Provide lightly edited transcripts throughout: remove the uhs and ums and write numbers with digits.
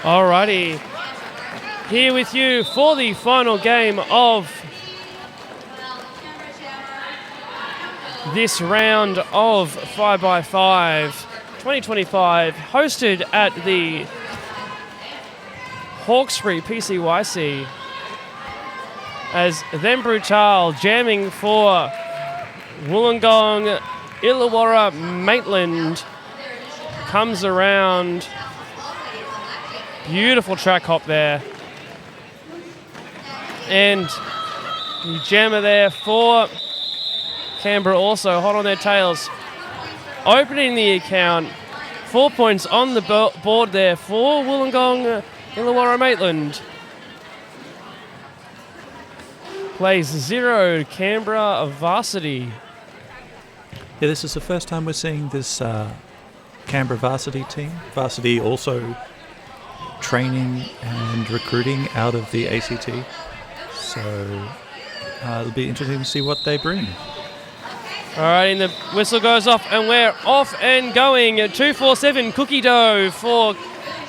Alrighty, here with you for the final game of this round of 5x5 2025, hosted at the Hawkesbury PCYC, as Them Brutal jamming for Woolongong Illawarra Maitland comes around. Beautiful track hop there. And the jammer there for Canberra also hot on their tails. Opening the account. 4 points on the board there for Woolongong Illawarra Maitland. Plays 0, Canberra Varsity. Yeah, this is the first time we're seeing this Canberra Varsity team. Varsity also training and recruiting out of the ACT. So it'll be interesting to see what they bring. All right, and the whistle goes off, and we're off and going. 247 cookie dough for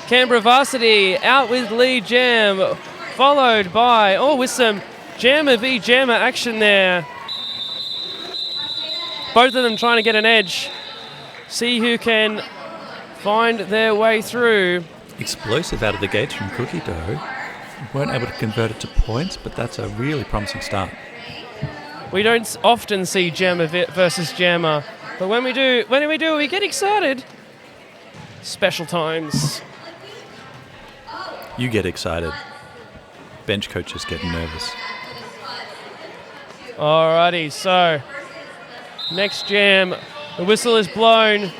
Canberra Varsity, out with lead jam, followed by, with some jammer v jammer action there. Both of them trying to get an edge. See who can find their way through. Explosive out of the gates from Cookie Dough. Weren't able to convert it to points, but that's a really promising start. We don't often see jammer versus jammer, but when we do, we get excited. Special times. You get excited. Bench coaches get nervous. Alrighty, so next jam, the whistle is blown,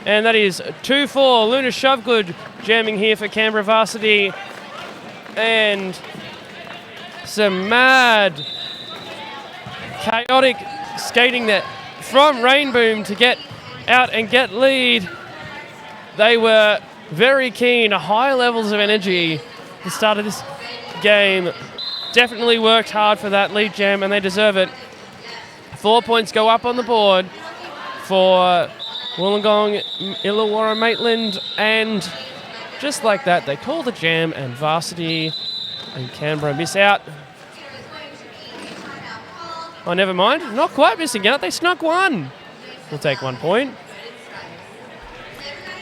and that is 2-4. Luna Shovegood jamming here for Canberra Varsity, and some mad, chaotic skating there from Rainboom to get out and get lead. They were very keen, high levels of energy at the start of this game. Definitely worked hard for that lead jam, and they deserve it. 4 points go up on the board for Wollongong Illawarra Maitland, and just like that, they call the jam, and Varsity and Canberra miss out. Oh, never mind. Not quite missing out. They snuck one. We'll take 1 point.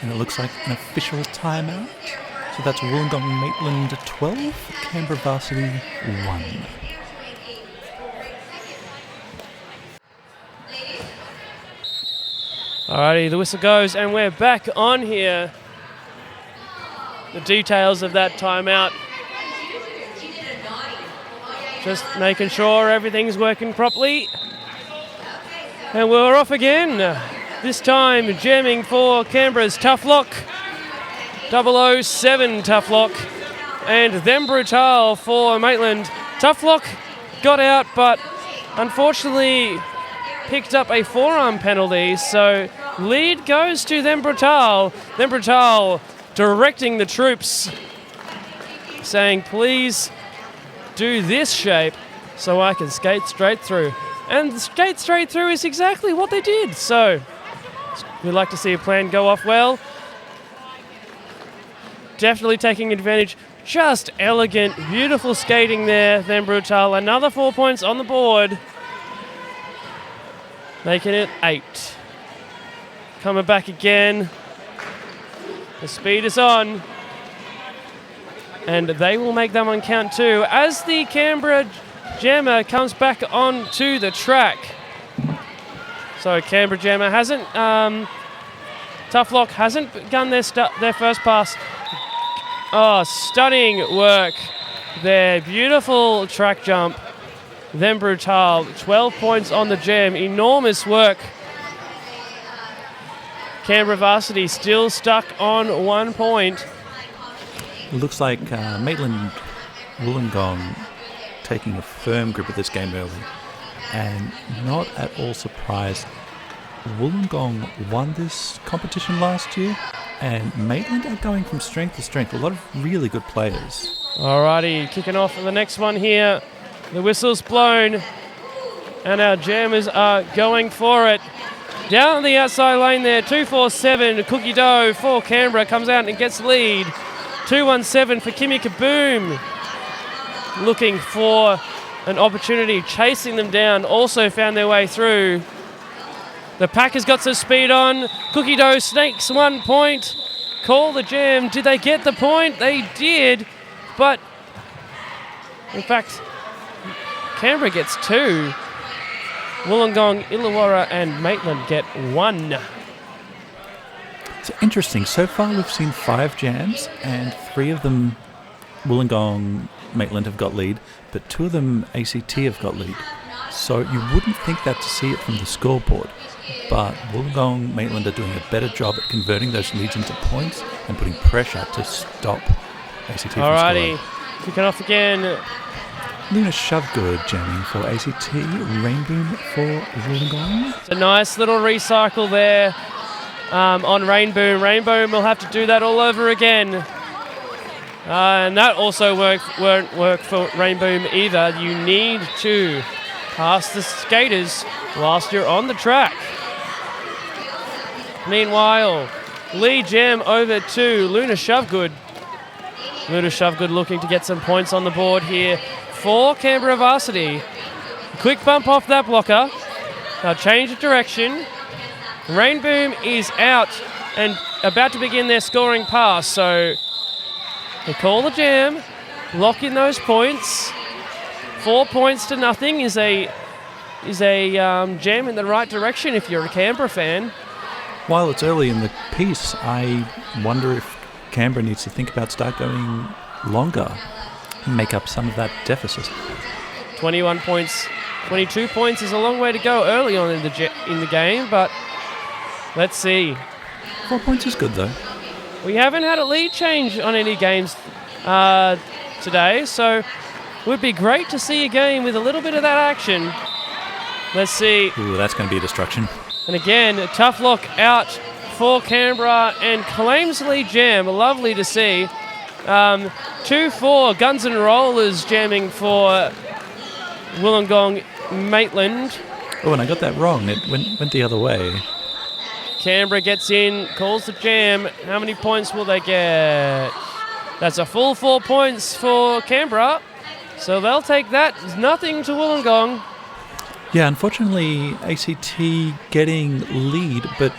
And it looks like an official timeout. So that's Wollongong Maitland 12, Canberra Varsity 1. Alrighty, the whistle goes, and we're back on here. The details of that timeout. Just making sure everything's working properly. And we're off again. This time jamming for Canberra's Tough Lock. 007 Tough Lock. And Them Brutal for Maitland. Tough Lock got out, but unfortunately picked up a forearm penalty, so lead goes to Them Brutal. Them Brutal directing the troops, saying, please do this shape so I can skate straight through. And skate straight through is exactly what they did. So we'd like to see a plan go off well. Definitely taking advantage. Just elegant, beautiful skating there, Them Brutal. Another 4 points on the board, making it 8. Coming back again. The speed is on. And they will make that one count too, as the Canberra jammer comes back onto the track. So Canberra jammer hasn't, Tough Lock hasn't begun their first pass. Oh, stunning work there. Beautiful track jump. Them Brutal, 12 points on the jam. Enormous work. Canberra Varsity still stuck on 1 point. It looks like Maitland Wollongong taking a firm grip of this game early, and not at all surprised Wollongong won this competition last year, and Maitland are going from strength to strength. A lot of really good players. Alrighty, kicking off the next one here. The whistle's blown, and our jammers are going for it. Down the outside lane there, 247, Cookie Dough for Canberra, comes out and gets lead. 217 for Kimmy Kaboom. Looking for an opportunity, chasing them down, also found their way through. The pack has got some speed on. Cookie Dough snakes 1 point. Call the jam. Did they get the point? They did, but in fact, Canberra gets 2. Woolongong, Illawarra and Maitland get 1. It's interesting. So far we've seen 5 jams, and 3 of them Wollongong, Maitland have got lead, but 2 of them ACT have got lead. So you wouldn't think that to see it from the scoreboard, but Wollongong, Maitland are doing a better job at converting those leads into points and putting pressure to stop ACT from Alrighty, scoring. kicking off again. Luna Shovegood jamming for ACT, Rainboom for Wollongong. It's a nice little recycle there on Rainboom. Rainboom will have to do that all over again. And that also won't work for Rainboom either. You need to pass the skaters whilst you're on the track. Meanwhile, Lee Jam over to Luna Shovegood. Luna Shovegood looking to get some points on the board here for Canberra Varsity. Quick bump off that blocker. They'll change of direction. Rainboom is out and about to begin their scoring pass, so they call the jam, lock in those points. 4 points to nothing is a jam in the right direction if you're a Canberra fan. While it's early in the piece, I wonder if Canberra needs to think about start going longer and make up some of that deficit. 21 points, 22 points is a long way to go early on in the game, but let's see. 4 points is good though. We haven't had a lead change on any games today, so it would be great to see a game with a little bit of that action. Let's see. Ooh, that's going to be a destruction. And again, tough look out for Canberra and claims lead jam. Lovely to see. 2-4 Guns N' Rollers jamming for Wollongong Maitland. Oh, and I got that wrong. It went the other way. Canberra gets in, calls the jam. How many points will they get? That's a full 4 points for Canberra. So they'll take that. Nothing to Wollongong. Yeah, unfortunately, ACT getting lead, but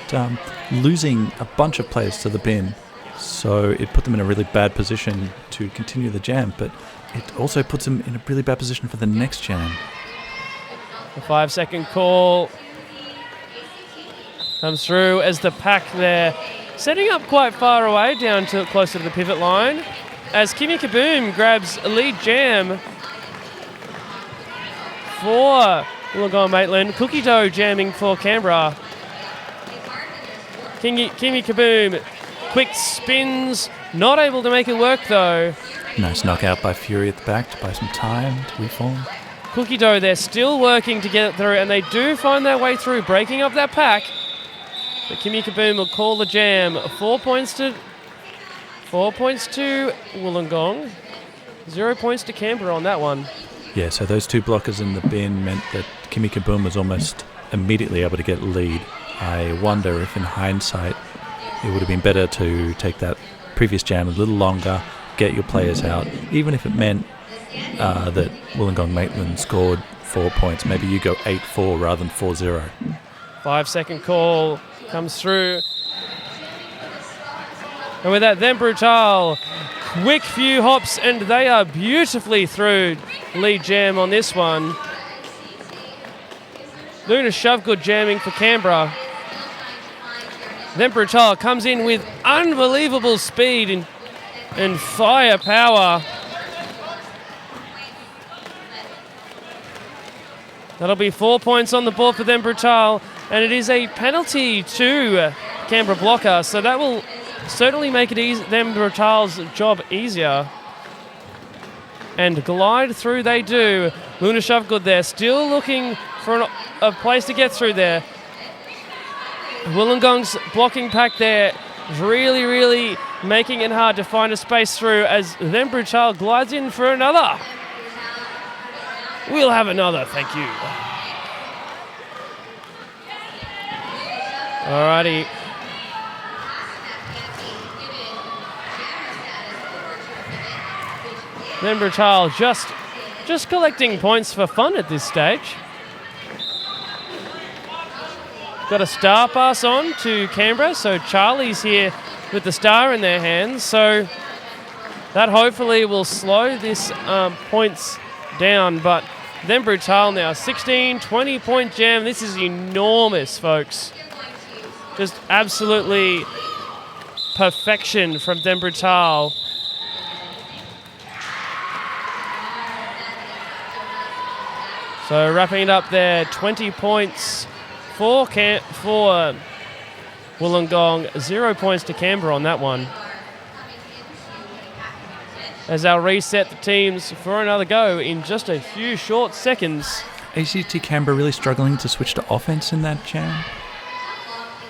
losing a bunch of players to the bin. So it put them in a really bad position to continue the jam, but it also puts them in a really bad position for the next jam. The 5-second call comes through as the pack there, setting up quite far away, down to closer to the pivot line, as Kimmy Kaboom grabs a lead jam for Wollongong Maitland. Cookie Dough jamming for Canberra. Kimmy Kaboom, quick spins, not able to make it work though. Nice knockout by Fury at the back to buy some time to reform. Cookie Dough, they're still working to get it through, and they do find their way through, breaking up that pack. But Kimmy Kaboom will call the jam. 4 points to Wollongong. 0 points to Canberra on that one. Yeah, so those 2 blockers in the bin meant that Kimmy Kaboom was almost immediately able to get lead. I wonder if in hindsight it would have been better to take that previous jam a little longer, get your players out, even if it meant that Wollongong Maitland scored 4 points. Maybe you go 8-4 rather than 4-0. 5-second call comes through. And with that, then Brutal. Quick few hops, and they are beautifully through lead jam on this one. Luna Shovegood jamming for Canberra. Then Brutal comes in with unbelievable speed and firepower. That'll be 4 points on the board for them Brutal, and it is a penalty to Canberra blocker, so that will certainly make it them Brutal's job easier. And glide through they do. Luna Shovegood there, still looking for a place to get through there. Wollongong's blocking pack there is really, really making it hard to find a space through as then Brutal glides in for another. We'll have another, thank you. Alrighty. Then Brutal just collecting points for fun at this stage. Got a star pass on to Canberra, so Charlie's here with the star in their hands. So that hopefully will slow this points down. But then Brutal now, 16, 20-point jam. This is enormous, folks. Just absolutely perfection from Den Brutal. So wrapping it up there, 20 points for Wollongong, 0 points to Canberra on that one. As I'll reset the teams for another go in just a few short seconds. ACT Canberra really struggling to switch to offense in that jam.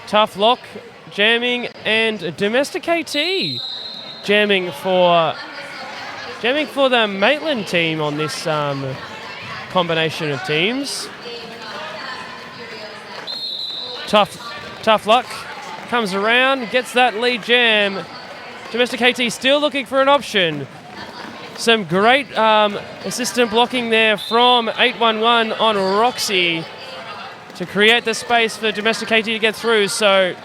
Tough Lock jamming and Domestic KT jamming for the Maitland team on this combination of teams. Tough Luck comes around, gets that lead jam. Domestic KT still looking for an option. Some great assistant blocking there from 811 on Roxy to create the space for Domestic KT to get through. So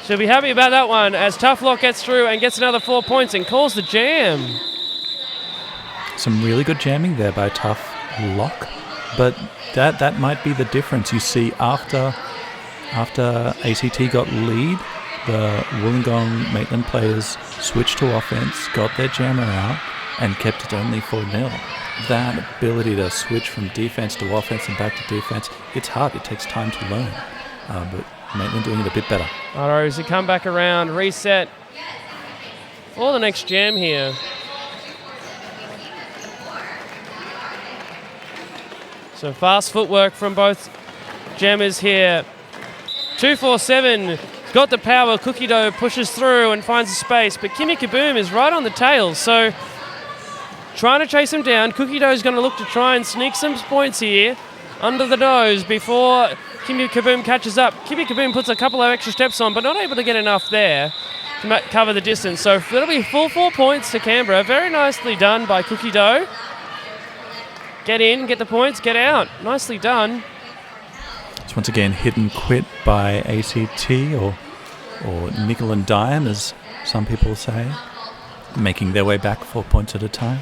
she'll be happy about that one as Tough Lock gets through and gets another 4 points and calls the jam. Some really good jamming there by Tough Lock, but that might be the difference. You see after ACT got lead, the Wollongong Maitland players switched to offense, got their jammer out, and kept it only 4-0. That ability to switch from defense to offense and back to defense, it's hard. It takes time to learn. But Maitland doing it a bit better. Alright, as we come back around, reset for the next jam here. So fast footwork from both jammers here. 247 got the power. Cookie Dough pushes through and finds a space, but Kimmy Kaboom is right on the tail. So trying to chase him down. Cookie Dough is going to look to try and sneak some points here under the nose before Kimmy Kaboom catches up. Kimmy Kaboom puts a couple of extra steps on, but not able to get enough there to cover the distance. So that'll be full 4 points to Canberra. Very nicely done by Cookie Dough. Get in, get the points, get out. Nicely done. It's once again hit and quit by ACT or nickel and dime, as some people say, making their way back 4 points at a time.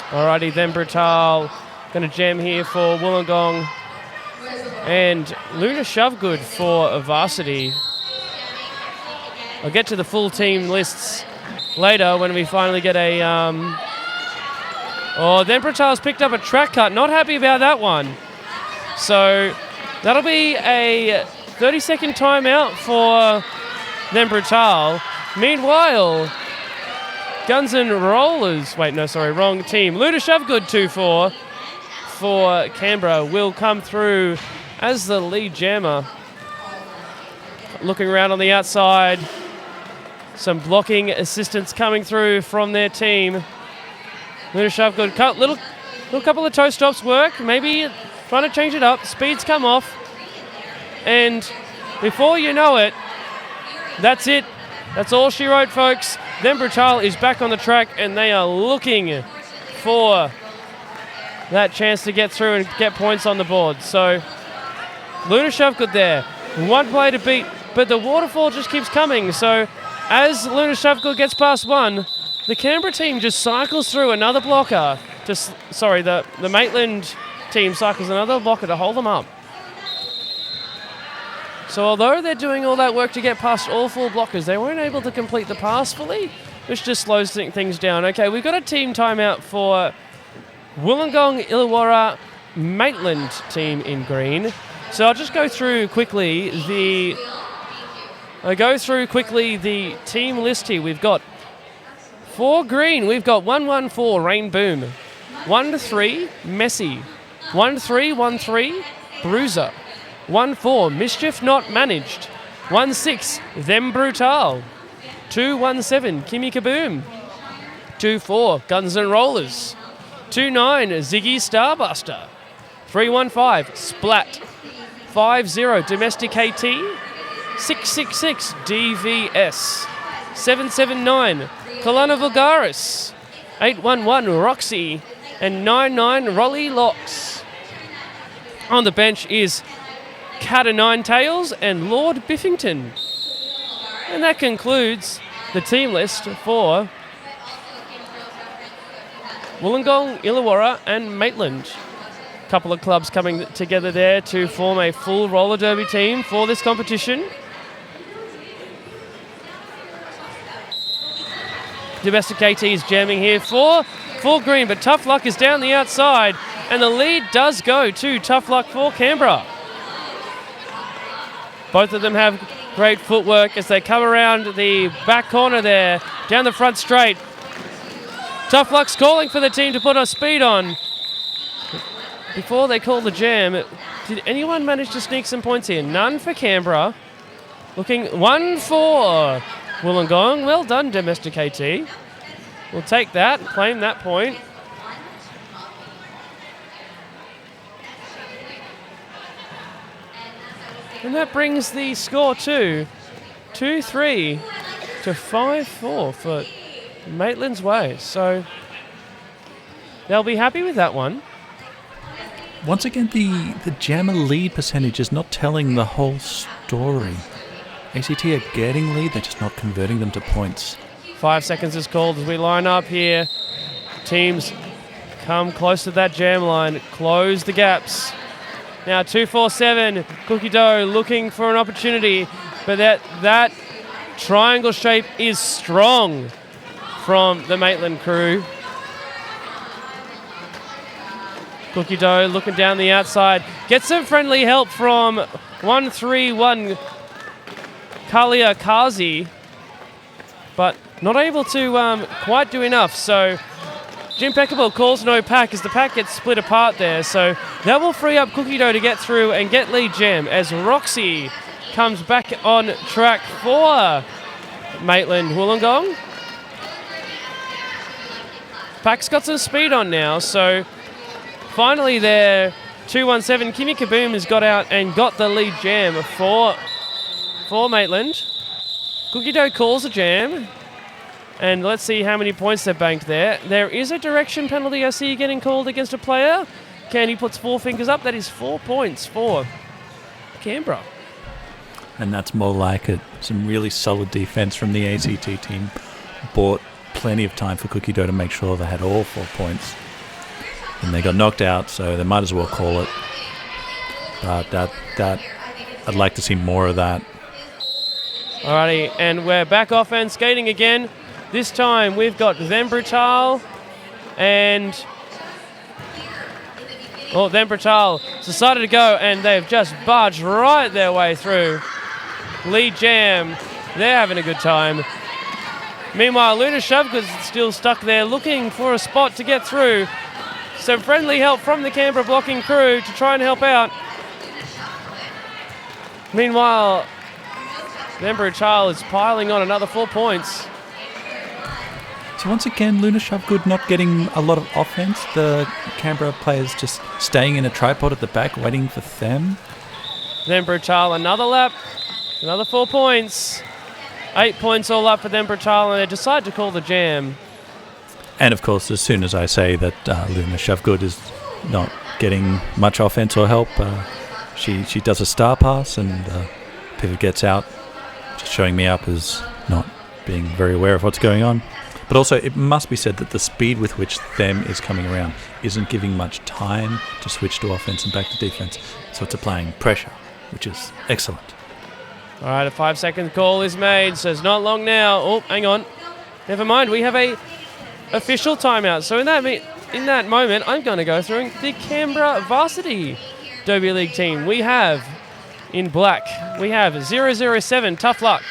Alrighty, then Brutal going to jam here for Wollongong and Luna Shovegood for Varsity. I'll get to the full team lists later when we finally get a... then Brutal's picked up a track cut. Not happy about that one. So that'll be a 30-second timeout for then Brutal. Meanwhile, Guns N' Rollers... Wait, no, sorry, wrong team. Luna Shovegood 2-4 for Canberra will come through as the lead jammer. Looking around on the outside. Some blocking assistance coming through from their team. Luna Shovegood, little couple of toe stops work. Maybe trying to change it up. Speeds come off. And before you know it, that's it. That's all she wrote, folks. Then Brutal is back on the track, and they are looking for that chance to get through and get points on the board. So Luna Shovegood there. One play to beat, but the waterfall just keeps coming. So as Luna Shovegood gets past one, the Canberra team just cycles through another blocker. The Maitland team cycles another blocker to hold them up. So although they're doing all that work to get past all 4 blockers, they weren't able to complete the pass fully, which just slows things down. Okay, we've got a team timeout for Woolongong Illawarra Maitland team in green. So I'll just go through quickly the team list here. We've got for green, we've got 114 Rain Boom, 1-3 Messi, 1-3 Bruiser, 1-4, Mischief Not Managed. 1-6, Them Brutal. 2-1-7, Kimmy Kaboom. 2-4, Guns N' Rollers. 2-9, Ziggy Starbuster. 3-1-5, Splat. 5-0, Domestic AT. 6-6-6, DVS. 7-7-9, Colonna Vulgaris. 8-1-1, Roxy. And 9-9, Rolly Locks. On the bench is Cat o' Nine Tails and Lord Biffington. And that concludes the team list for Wollongong, Illawarra and Maitland. A couple of clubs coming together there to form a full roller derby team for this competition. Domestic AT is jamming here for green, but Tough Luck is down the outside, and the lead does go to Tough Luck for Canberra. Both of them have great footwork as they come around the back corner there, down the front straight. Tough Luck's calling for the team to put a speed on. Before they call the jam, did anyone manage to sneak some points here? None for Canberra. Looking 1-4 Wollongong. Well done, Domestic AT. We'll take that, claim that point. And that brings the score to 2-3 to 5-4 for Maitland's Way. So they'll be happy with that one. Once again, the jammer lead percentage is not telling the whole story. ACT are getting lead, they're just not converting them to points. 5 seconds is called as we line up here. Teams come close to that jam line, close the gaps. Now 2-4-7, Cookie Dough looking for an opportunity, but that triangle shape is strong from the Maitland crew. Cookie Dough looking down the outside, gets some friendly help from 1-3-1 Kalia Kazi, but not able to quite do enough. So Jim Peckable calls no pack as the pack gets split apart there. So that will free up Cookie Dough to get through and get lead jam as Roxy comes back on track for Maitland Wollongong. Pack's got some speed on now, so finally there, 2-1-7, Kimmy Kaboom has got out and got the lead jam for Maitland. Cookie Dough calls a jam, and let's see how many points they've banked there. There is a direction penalty I see getting called against a player. Candy puts 4 fingers up. That is 4 points for Canberra. And that's more like it. Some really solid defense from the ACT team. Bought plenty of time for Cookie Dough to make sure they had all 4 points. And they got knocked out, so they might as well call it. But that I'd like to see more of that. Alrighty, and we're back offense, skating again. This time we've got Them Brutal and Them Brutal decided to go, and they've just barged right their way through. Lead jam, they're having a good time. Meanwhile, Luna Shovgood's still stuck there looking for a spot to get through. Some friendly help from the Canberra blocking crew to try and help out. Meanwhile, Them Brutal is piling on another 4 points. So once again, Luna Shovegood not getting a lot of offense. The Canberra players just staying in a tripod at the back, waiting for them. Them Brutal, another lap, another 4 points. 8 points all up for Them Brutal, and they decide to call the jam. And of course, as soon as I say that Luna Shovegood is not getting much offense or help, she does a star pass, and Pivot gets out, just showing me up as not being very aware of what's going on. But also, it must be said that the speed with which Them is coming around isn't giving much time to switch to offense and back to defense. So it's applying pressure, which is excellent. All right, a 5-second call is made, so it's not long now. Oh, hang on. Never mind, we have a official timeout. So in that moment, I'm going to go through the Canberra Varsity Derby League team. We have, in black, we have 007, Tough Luck.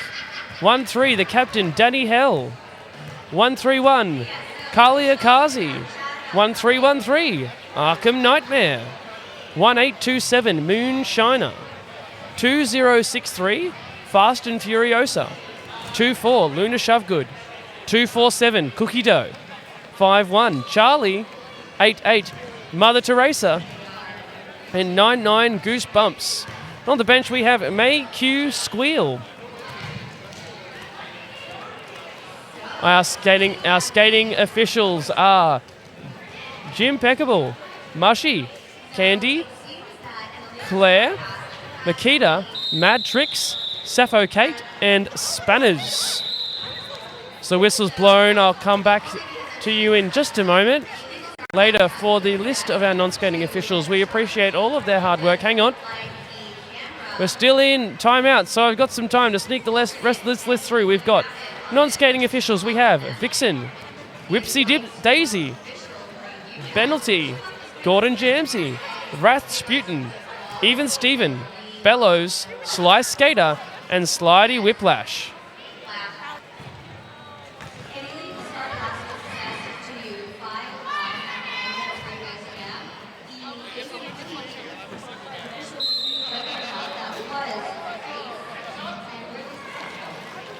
1-3, the captain, Danny Hell. 1-3-1, Kali Akazi. 1-3-1-3, Arkham Nightmare. 1-8-2-7, Moonshiner. 2063, Fast and Furiosa. 24, Luna Shovegood. 247, Cookie Dough. 51, Charlie. 88, Mother Teresa. And 99, Goosebumps. On the bench we have May Q Squeal. Our skating officials are Jim Peckable, Mushy, Candy, Claire, Makita, Mad Tricks, Sappho Kate, and Spanners. So whistle's blown. I'll come back to you in just a moment later for the list of our non-skating officials. We appreciate all of their hard work. Hang on. We're still in timeout, so I've got some time to sneak the rest of this list through. We've got non-skating officials. We have Vixen, Whipsy Dip Daisy, Benalty, Gordon Jamsey, Rath Sputin, Even Steven, Bellows, Sly Skater, and Slidey Whiplash.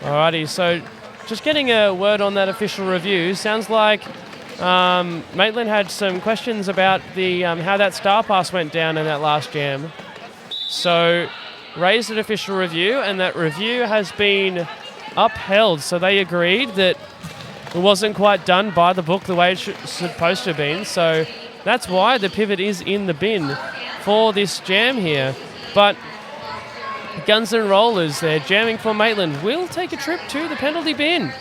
Alrighty, so just getting a word on that official review. Sounds like Maitland had some questions about the how that star pass went down in that last jam. So raised an official review, and that review has been upheld. So they agreed that it wasn't quite done by the book the way it's supposed to have been. So that's why the pivot is in the bin for this jam here. But Guns N' Rollers, they're jamming for Maitland, will take a trip to the penalty bin.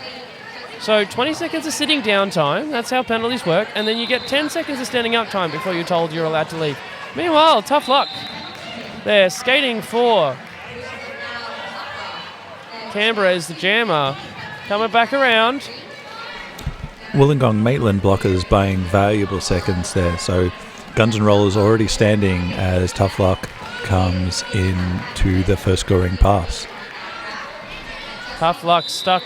So 20 seconds of sitting down time, that's how penalties work, and then you get 10 seconds of standing up time before you're told you're allowed to leave. Meanwhile, Tough Luck, they're skating for Canberra as the jammer. Coming back around. Wollongong Maitland blockers buying valuable seconds there, so Guns N' Rollers already standing as Tough Luck comes into the first scoring pass. Tough Luck stuck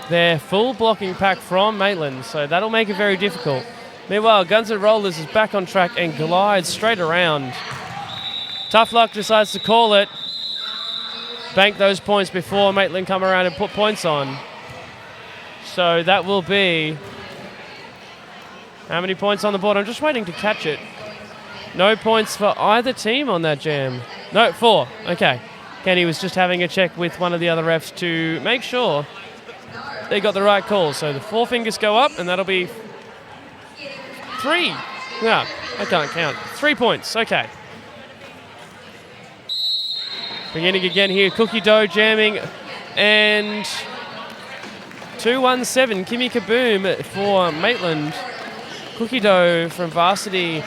their full blocking pack from Maitland, so that'll make it very difficult. Meanwhile, Guns N' Rollers is back on track and glides straight around. Tough Luck decides to call it. Bank those points before Maitland come around and put points on. So that will be... how many points on the board? I'm just waiting to catch it. No points for either team on that jam. No, 4. Okay. Kenny was just having a check with one of the other refs to make sure they got the right call. So the 4 fingers go up, and that'll be 3. No, I can't count. 3 points. Okay. Beginning again here. Cookie Dough jamming. And 217. Kimmy Kaboom for Maitland. Cookie Dough from Varsity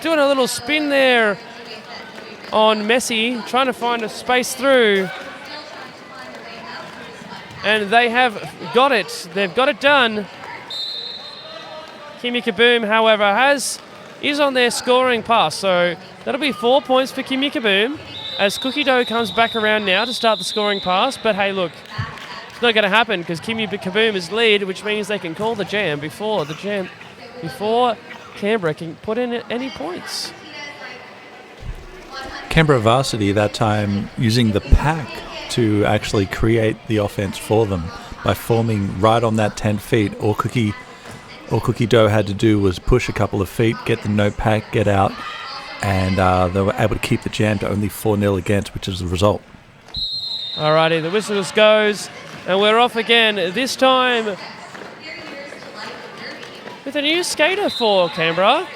doing a little spin there on Messi, trying to find a space through. And they have got it. They've got it done. Kimmy Kaboom, however, is on their scoring pass. So that'll be 4 points for Kimmy Kaboom as Cookie Dough comes back around now to start the scoring pass. But hey, look, it's not going to happen because Kimmy Kaboom is lead, which means they can call the jam before Canberra can put in any points. Canberra Varsity that time using the pack to actually create the offense for them by forming right on that 10 feet. All Cookie Dough had to do was push a couple of feet, get the no pack, get out, and they were able to keep the jam to only 4-0 against, which is the result. Alrighty, the whistle just goes, and we're off again. This time with a new skater for Canberra.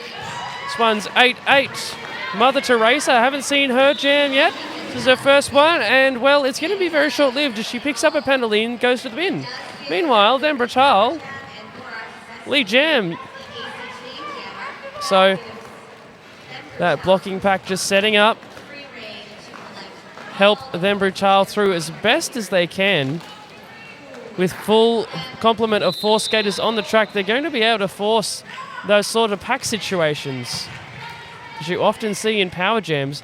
This one's 8-8. Mother Teresa, haven't seen her jam yet. This is her first one, and well, it's going to be very short-lived as she picks up a penalty and goes to the bin. Meanwhile, then Brutal, lead jam. So, that blocking pack just setting up. Help them Brutal through as best as they can. With full complement of 4 skaters on the track, they're going to be able to force those sort of pack situations, as you often see in power jams.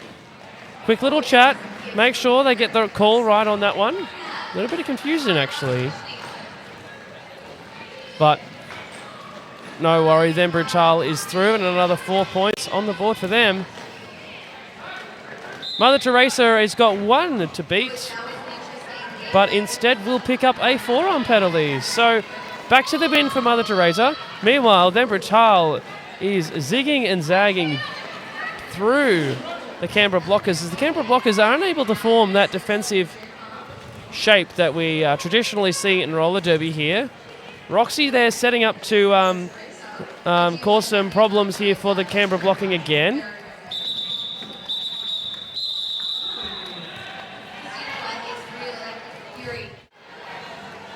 Quick little chat, make sure they get the call right on that one. A little bit of confusion, actually. But no worry, then Brutal is through, and another 4 points on the board for them. Mother Teresa has got one to beat, but instead will pick up a forearm penalty. So back to the bin for Mother Teresa. Meanwhile, then Brutal is zigging and zagging through the Canberra blockers, as the Canberra blockers are unable to form that defensive shape that we traditionally see in roller derby here. Roxy there setting up to cause some problems here for the Canberra blocking again.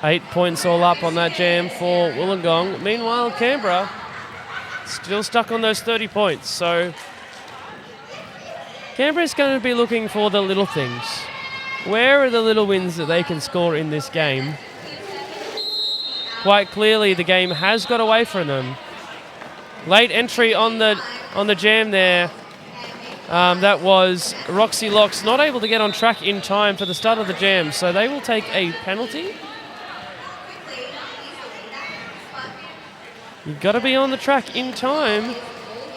Eight points all up on that jam for Wollongong. Meanwhile, Canberra still stuck on those 30 points. So Canberra's going to be looking for the little things. Where are the little wins that they can score in this game? Quite clearly, the game has got away from them. Late entry on the jam there. That was Roxy Locks not able to get on track in time for the start of the jam, so they will take a penalty. You've got to be on the track in time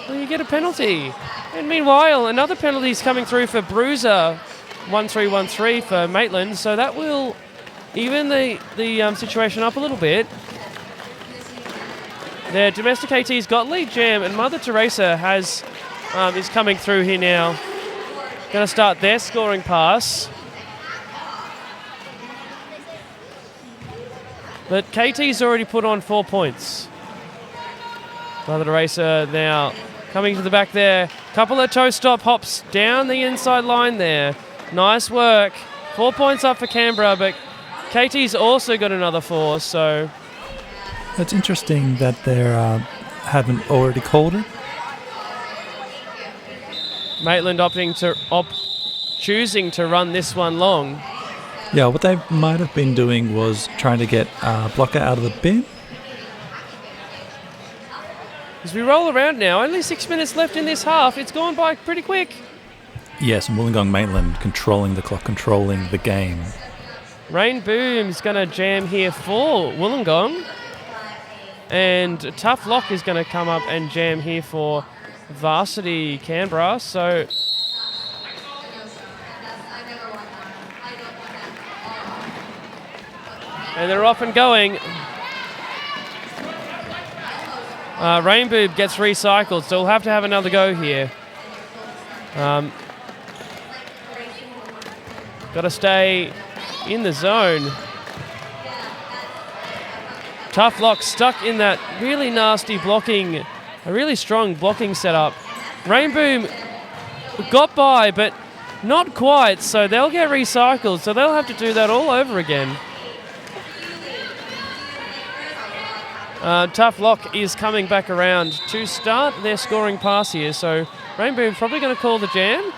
or you get a penalty. And meanwhile, another penalty is coming through for Bruiser, 1313 for Maitland, so that will even the situation up a little bit. Their domestic AT's got lead jam, and Mother Teresa is coming through here now. Going to start their scoring pass. But KT's already put on 4 points. Mother Teresa now coming to the back there. Couple of toe stop hops down the inside line there. Nice work. 4 points up for Canberra, but KT's also got another 4, so... It's interesting that they haven't already called it. Maitland choosing to run this one long. Yeah, what they might have been doing was trying to get Blocker out of the bin. As we roll around now, only 6 minutes left in this half. It's gone by pretty quick. Yes, and Wollongong Maitland controlling the clock, controlling the game. Rain Boom's going to jam here for Wollongong. And Tough Lock is going to come up and jam here for Varsity Canberra. So and they're off and going. Rainbow gets recycled, so we'll have to have another go here. Got to stay in the zone. Tough Lock stuck in that really nasty blocking, a really strong blocking setup. Rainbow got by, but not quite, so they'll get recycled, so they'll have to do that all over again. Tough Lock is coming back around to start their scoring pass here, so Rainbow probably going to call the jam.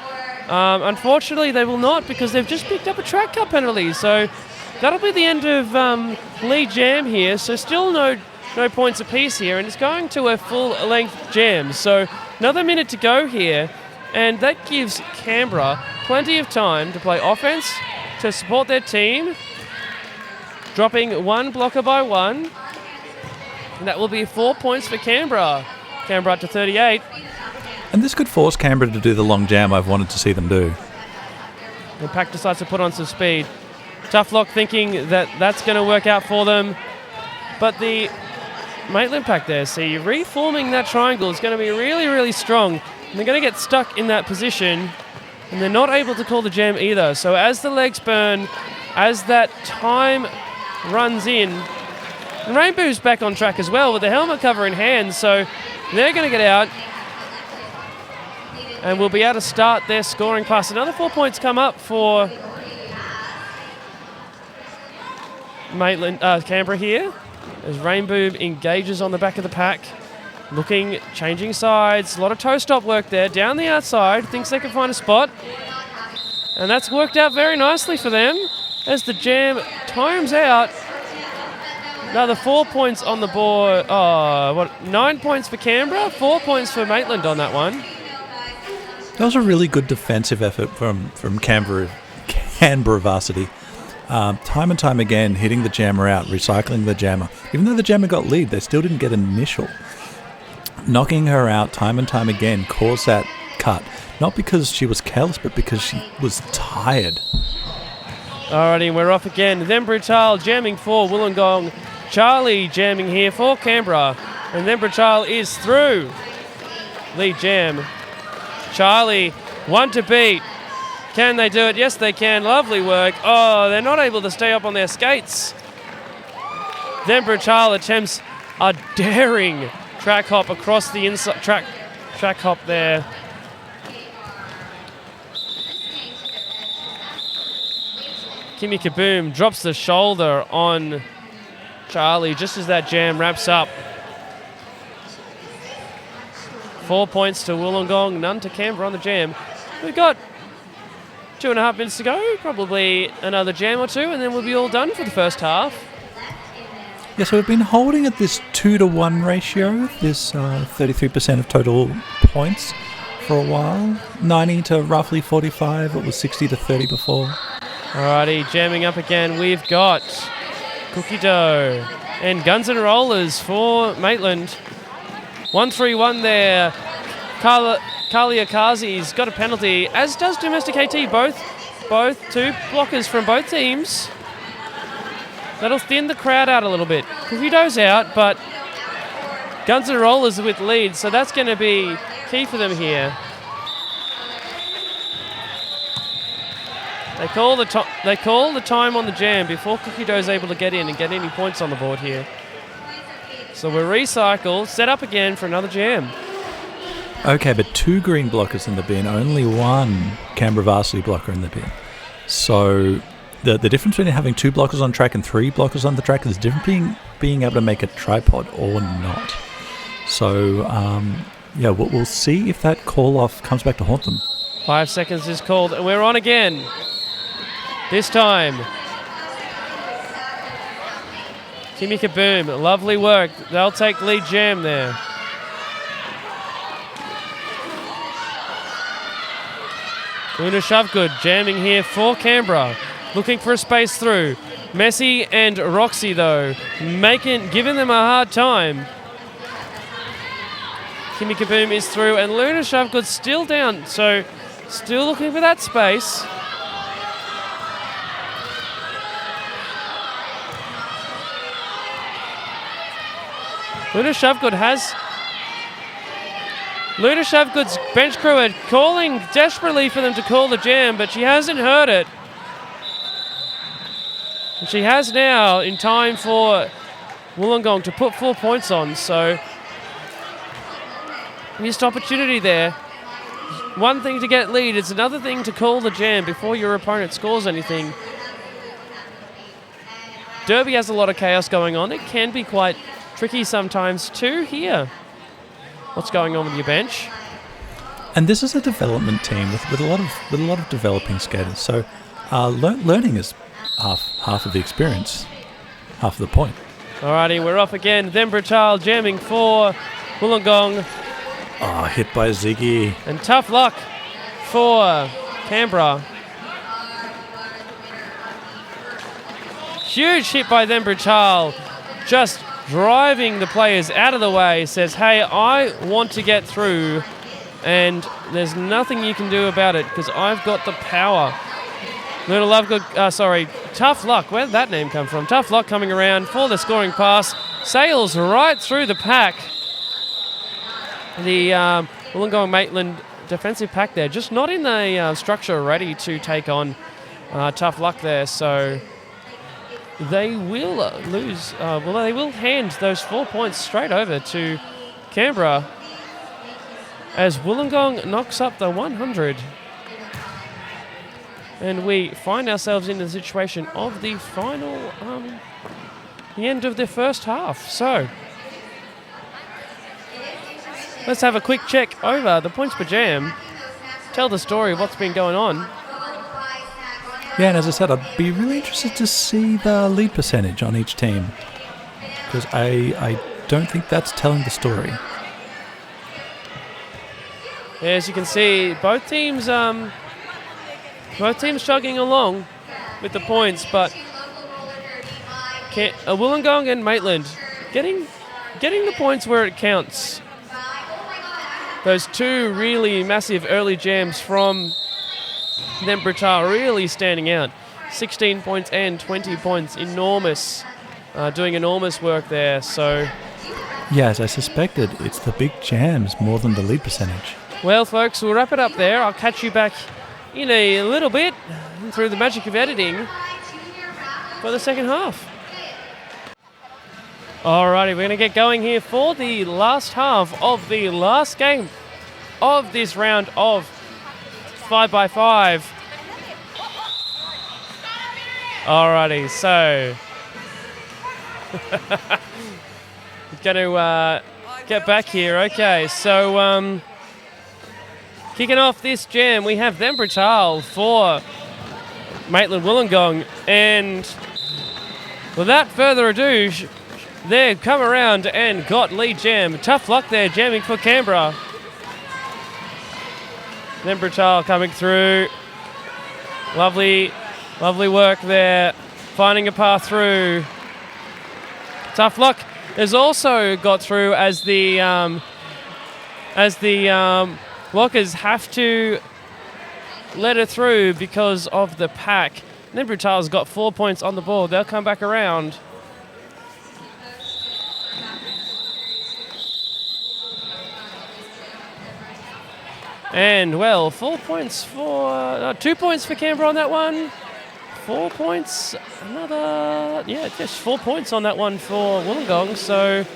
Unfortunately, they will not, because they've just picked up a track cut penalty, so that'll be the end of lead jam here. So still no points apiece here, and it's going to a full-length jam. So another minute to go here, and that gives Canberra plenty of time to play offense, to support their team, dropping one blocker by one. And that will be 4 points for Canberra. Canberra up to 38. And this could force Canberra to do the long jam I've wanted to see them do. And Pack decides to put on some speed. Tough Lock thinking that that's going to work out for them. But the Maitland Pack there, see, reforming that triangle is going to be really, really strong. And they're going to get stuck in that position. And they're not able to call the jam either. So as the legs burn, as that time runs in, and Rainbow's back on track as well with the helmet cover in hand, so they're going to get out and will be able to start their scoring pass. Another 4 points come up for Maitland, Canberra here, as Rainbow engages on the back of the pack, looking, changing sides, a lot of toe stop work there, down the outside, thinks they can find a spot, and that's worked out very nicely for them as the jam times out. Another 4 points on the board. 9 points for Canberra, 4 points for Maitland on that one. That was a really good defensive effort from Canberra Varsity. Time and time again, hitting the jammer out, recycling the jammer. Even though the jammer got lead, they still didn't get an initial. Knocking her out time and time again caused that cut. Not because she was careless, but because she was tired. Alrighty, we're off again. Then Brutal jamming for Wollongong. Charlie jamming here for Canberra. And then Brutal is through. Lead jam. Charlie, one to beat. Can they do it? Yes, they can. Lovely work. Oh, they're not able to stay up on their skates. Then Brutal attempts a daring track hop across the inside. Track hop there. Kimmy Kaboom drops the shoulder on Charlie just as that jam wraps up. 4 points to Wollongong, none to Canberra on the jam. We've got 2.5 minutes to go, probably another jam or two, and then we'll be all done for the first half. Yeah, so we've been holding at this 2-to-1 ratio, this 33% of total points for a while. 90 to roughly 45, it was 60 to 30 before. Alrighty, jamming up again, we've got Cookie Dough and Guns N' Rollers for Maitland. 1-3-1 there. Kalia Kazi's got a penalty, as does Domestic AT. Both two blockers from both teams. That'll thin the crowd out a little bit. Cookie Dough's out, but Guns N' Rollers with lead, so that's going to be key for them here. They call the time on the jam before Cookie Dough's able to get in and get any points on the board here. So we're recycled, set up again for another jam. Okay, but 2 green blockers in the bin, only 1 Canberra Varsity blocker in the bin. So the difference between having 2 blockers on track and 3 blockers on the track is different being able to make a tripod or not. So, yeah, we'll see if that call-off comes back to haunt them. 5 seconds is called, and we're on again. This time. Kimmy Kaboom, lovely work. They'll take lead jam there. Una Shovgood jamming here for Canberra. Looking for a space through. Messi and Roxy, though, giving them a hard time. Kimmy Kaboom is through, and Luna Shovgood still down, so still looking for that space. Luna Shovgood's bench crew are calling desperately for them to call the jam, but she hasn't heard it. And she has now in time for Wollongong to put 4 points on, so missed opportunity there. One thing to get lead, it's another thing to call the jam before your opponent scores anything. Derby has a lot of chaos going on. It can be quite tricky sometimes too here. What's going on with your bench? And this is a development team with a lot of developing skaters. So learning is half of the experience, half of the point. Alrighty, we're off again. Then Brutal jamming for Wollongong. Oh, hit by Ziggy. And tough luck for Canberra. Huge hit by Then Brutal. Just driving the players out of the way, says, hey, I want to get through, and there's nothing you can do about it because I've got the power. Tough Luck, where did that name come from? Tough Luck coming around for the scoring pass, sails right through the pack. The Wollongong Maitland defensive pack there, just not in the structure ready to take on Tough Luck there, so they will lose. They will hand those 4 points straight over to Canberra as Wollongong knocks up the 100. And we find ourselves in the situation of the final, the end of the first half. So let's have a quick check over the points per jam. Tell the story of what's been going on. Yeah, and as I said, I'd be really interested to see the lead percentage on each team because I don't think that's telling the story. As you can see, both teams chugging along with the points, but Wollongong and Maitland getting the points where it counts. those two really massive early jams from them Brutal really standing out. 16 points and 20 points. Enormous. Doing enormous work there. So, yeah, as I suspected, it's the big jams more than the lead percentage. Well, folks, we'll wrap it up there. I'll catch you back in a little bit through the magic of editing for the second half. Alrighty, we're going to get going here for the last half of the last game of this round of 5x5. Alrighty, so going to get back here. Okay, so kicking off this jam, we have them Brutal for Maitland Wollongong, and without further ado, they've come around and got lead jam. Tough luck there, jamming for Canberra. Then Brutal coming through. Lovely work there, finding a path through. Tough luck has also got through as the blockers have to let her through because of the pack. Then Brutal's got 4 points on the board. They'll come back around. And, well, 4 points for... 2 points for Canberra on that one. 4 points, another... Yeah, just 4 points on that one for Wollongong, so...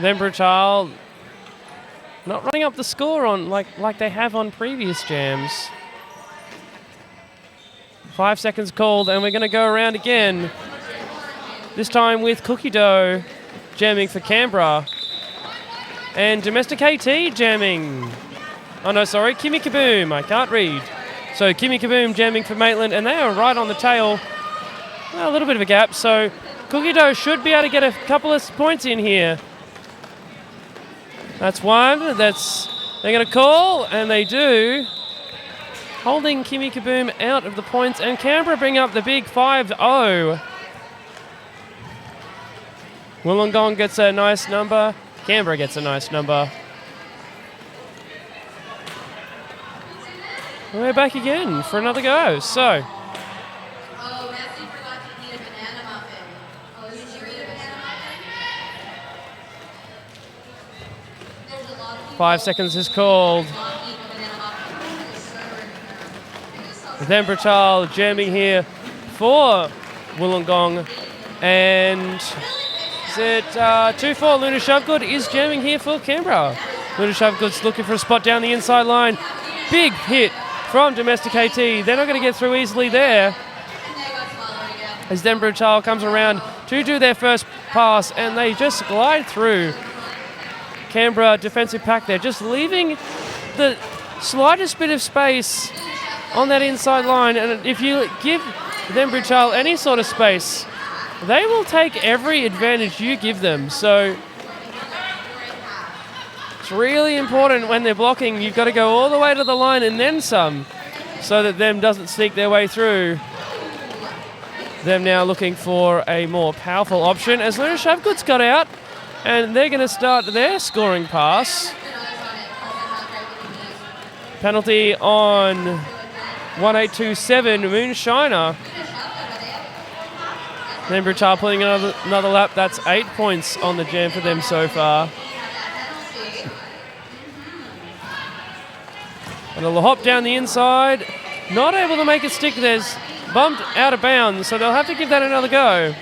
Then Brutal not running up the score on like they have on previous jams. 5 seconds called, and we're going to go around again. This time with Cookie Dough jamming for Canberra. And Domestic AT jamming. Oh no, sorry, Kimmy Kaboom. I can't read. So Kimmy Kaboom jamming for Maitland, and they are right on the tail. Well, a little bit of a gap, so Cookie Dough should be able to get a couple of points in here. That's one. They're going to call, and they do. Holding Kimmy Kaboom out of the points, and Canberra bring up the big 5-0. Wollongong gets a nice number. Canberra gets a nice number. We're back again for another go. So, 5 seconds is called. Then Brutal jamming here for Wollongong. And is it 2-4? Luna Shovegood is jamming here for Canberra. Luna Shovegood's looking for a spot down the inside line. Big hit from Domestic AT. They're not going to get through easily there. As then Brutal comes around to do their first pass, and they just glide through Canberra defensive pack there, just leaving the slightest bit of space on that inside line. And if you give them Brutal any sort of space, they will take every advantage you give them. So it's really important when they're blocking, you've got to go all the way to the line and then some, so that them doesn't sneak their way through. Them now looking for a more powerful option as Luna Shovegood's got out, and they're going to start their scoring pass. Penalty on 1827 Moonshiner. Then Brutal putting another lap. That's 8 points on the jam for them so far. And they'll hop down the inside. Not able to make it stick. There's bumped out of bounds, so they'll have to give that another go.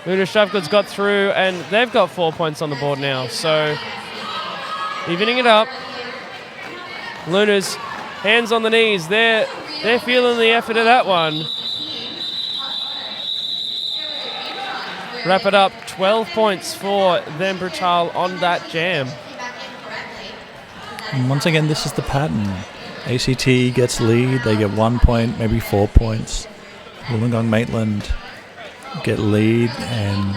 Luna Shovegood's got through, and they've got 4 points on the board now. So evening it up. Luna's hands on the knees. They're feeling the effort of that one. Wrap it up. 12 points for them Brutal on that jam. And once again, this is the pattern. ACT gets lead, they get 1 point, maybe 4 points. Wollongong Maitland get lead and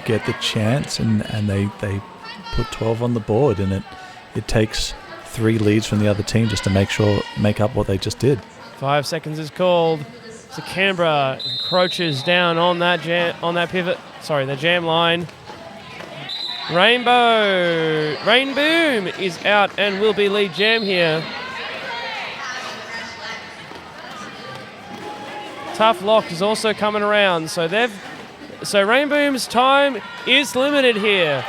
get the chance, and they put 12 on the board, and it takes 3 leads from the other team just to make up what they just did. 5 seconds is called. So Canberra encroaches down on that pivot. Sorry, the jam line. Rain Boom is out and will be lead jam here. Tough Lock is also coming around, so Rain Boom's time is limited here.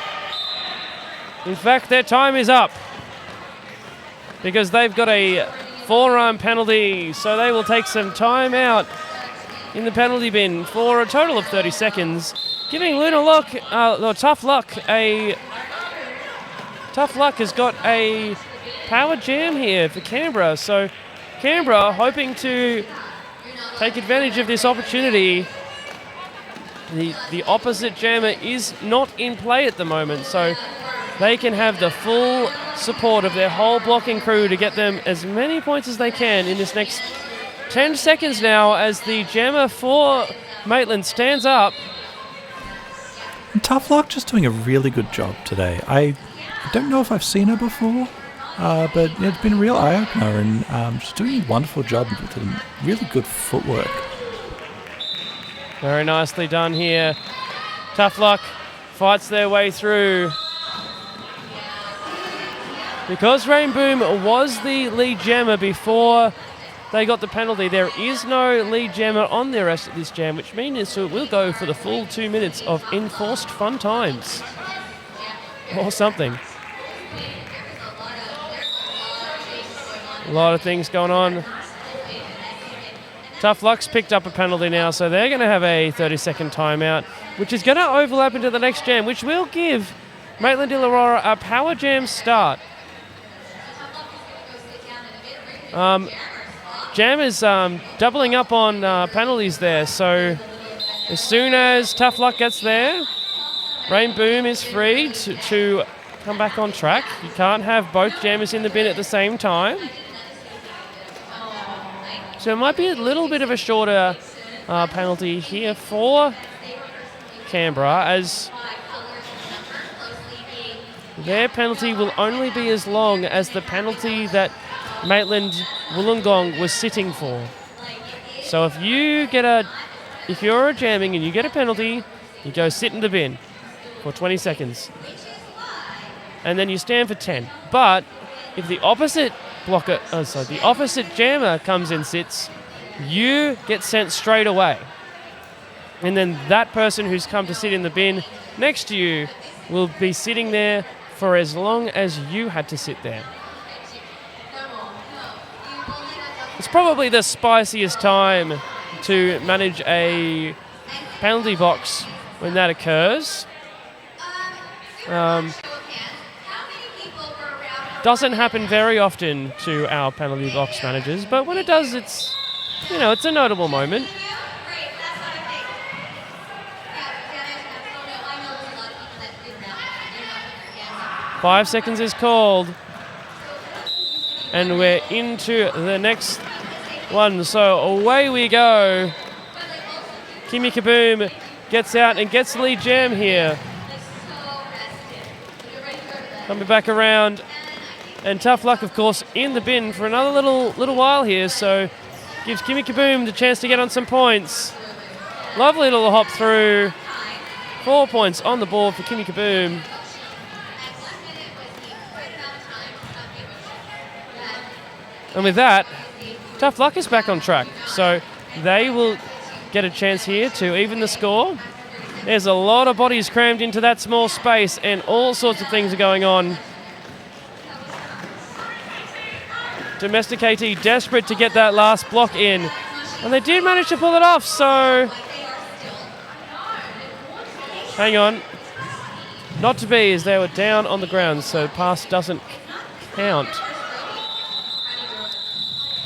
In fact, their time is up because they've got a forearm penalty, so they will take some time out in the penalty bin for a total of 30 seconds, giving Tough Luck has got a power jam here for Canberra, so Canberra hoping to take advantage of this opportunity. The opposite jammer is not in play at the moment, so they can have the full support of their whole blocking crew to get them as many points as they can in this next 10 seconds now as the jammer for Maitland stands up. And Tough Luck just doing a really good job today. I don't know if I've seen her before, but it's been a real eye-opener, and she's doing a wonderful job with really good footwork. Very nicely done here. Tough Luck fights their way through. Because Rain Boom was the lead jammer before they got the penalty, there is no lead jammer on the rest of this jam, which means it will go for the full 2 minutes of enforced fun times. Or something. A lot of things going on. Tough Luck's picked up a penalty now, so they're going to have a 30-second timeout, which is going to overlap into the next jam, which will give Maitland Illawarra a power jam start. Jam is doubling up on penalties there, so as soon as Tough Luck gets there, Rain Boom is free to come back on track. You can't have both jammers in the bin at the same time. So it might be a little bit of a shorter penalty here for Canberra, as their penalty will only be as long as the penalty that Maitland Wollongong was sitting for. So if you're jamming and you get a penalty, you go sit in the bin for 20 seconds. And then you stand for 10. But if the opposite jammer comes and sits, you get sent straight away. And then that person who's come to sit in the bin next to you will be sitting there for as long as you had to sit there. It's probably the spiciest time to manage a penalty box when that occurs. Doesn't happen very often to our penalty box managers, but when it does, it's a notable moment. Five seconds is called. And we're into the next one. So away we go. Kimmy Kaboom gets out and gets the lead jam here. Coming back around. And Tough Luck, of course, in the bin for another little while here. So gives Kimmy Kaboom the chance to get on some points. Lovely little hop through. 4 points on the board for Kimmy Kaboom. And with that, Tough Luck is back on track. So they will get a chance here to even the score. There's a lot of bodies crammed into that small space and all sorts of things are going on. Domestic AT desperate to get that last block in. And they did manage to pull it off, so... Hang on. Not to be, as they were down on the ground, so pass doesn't count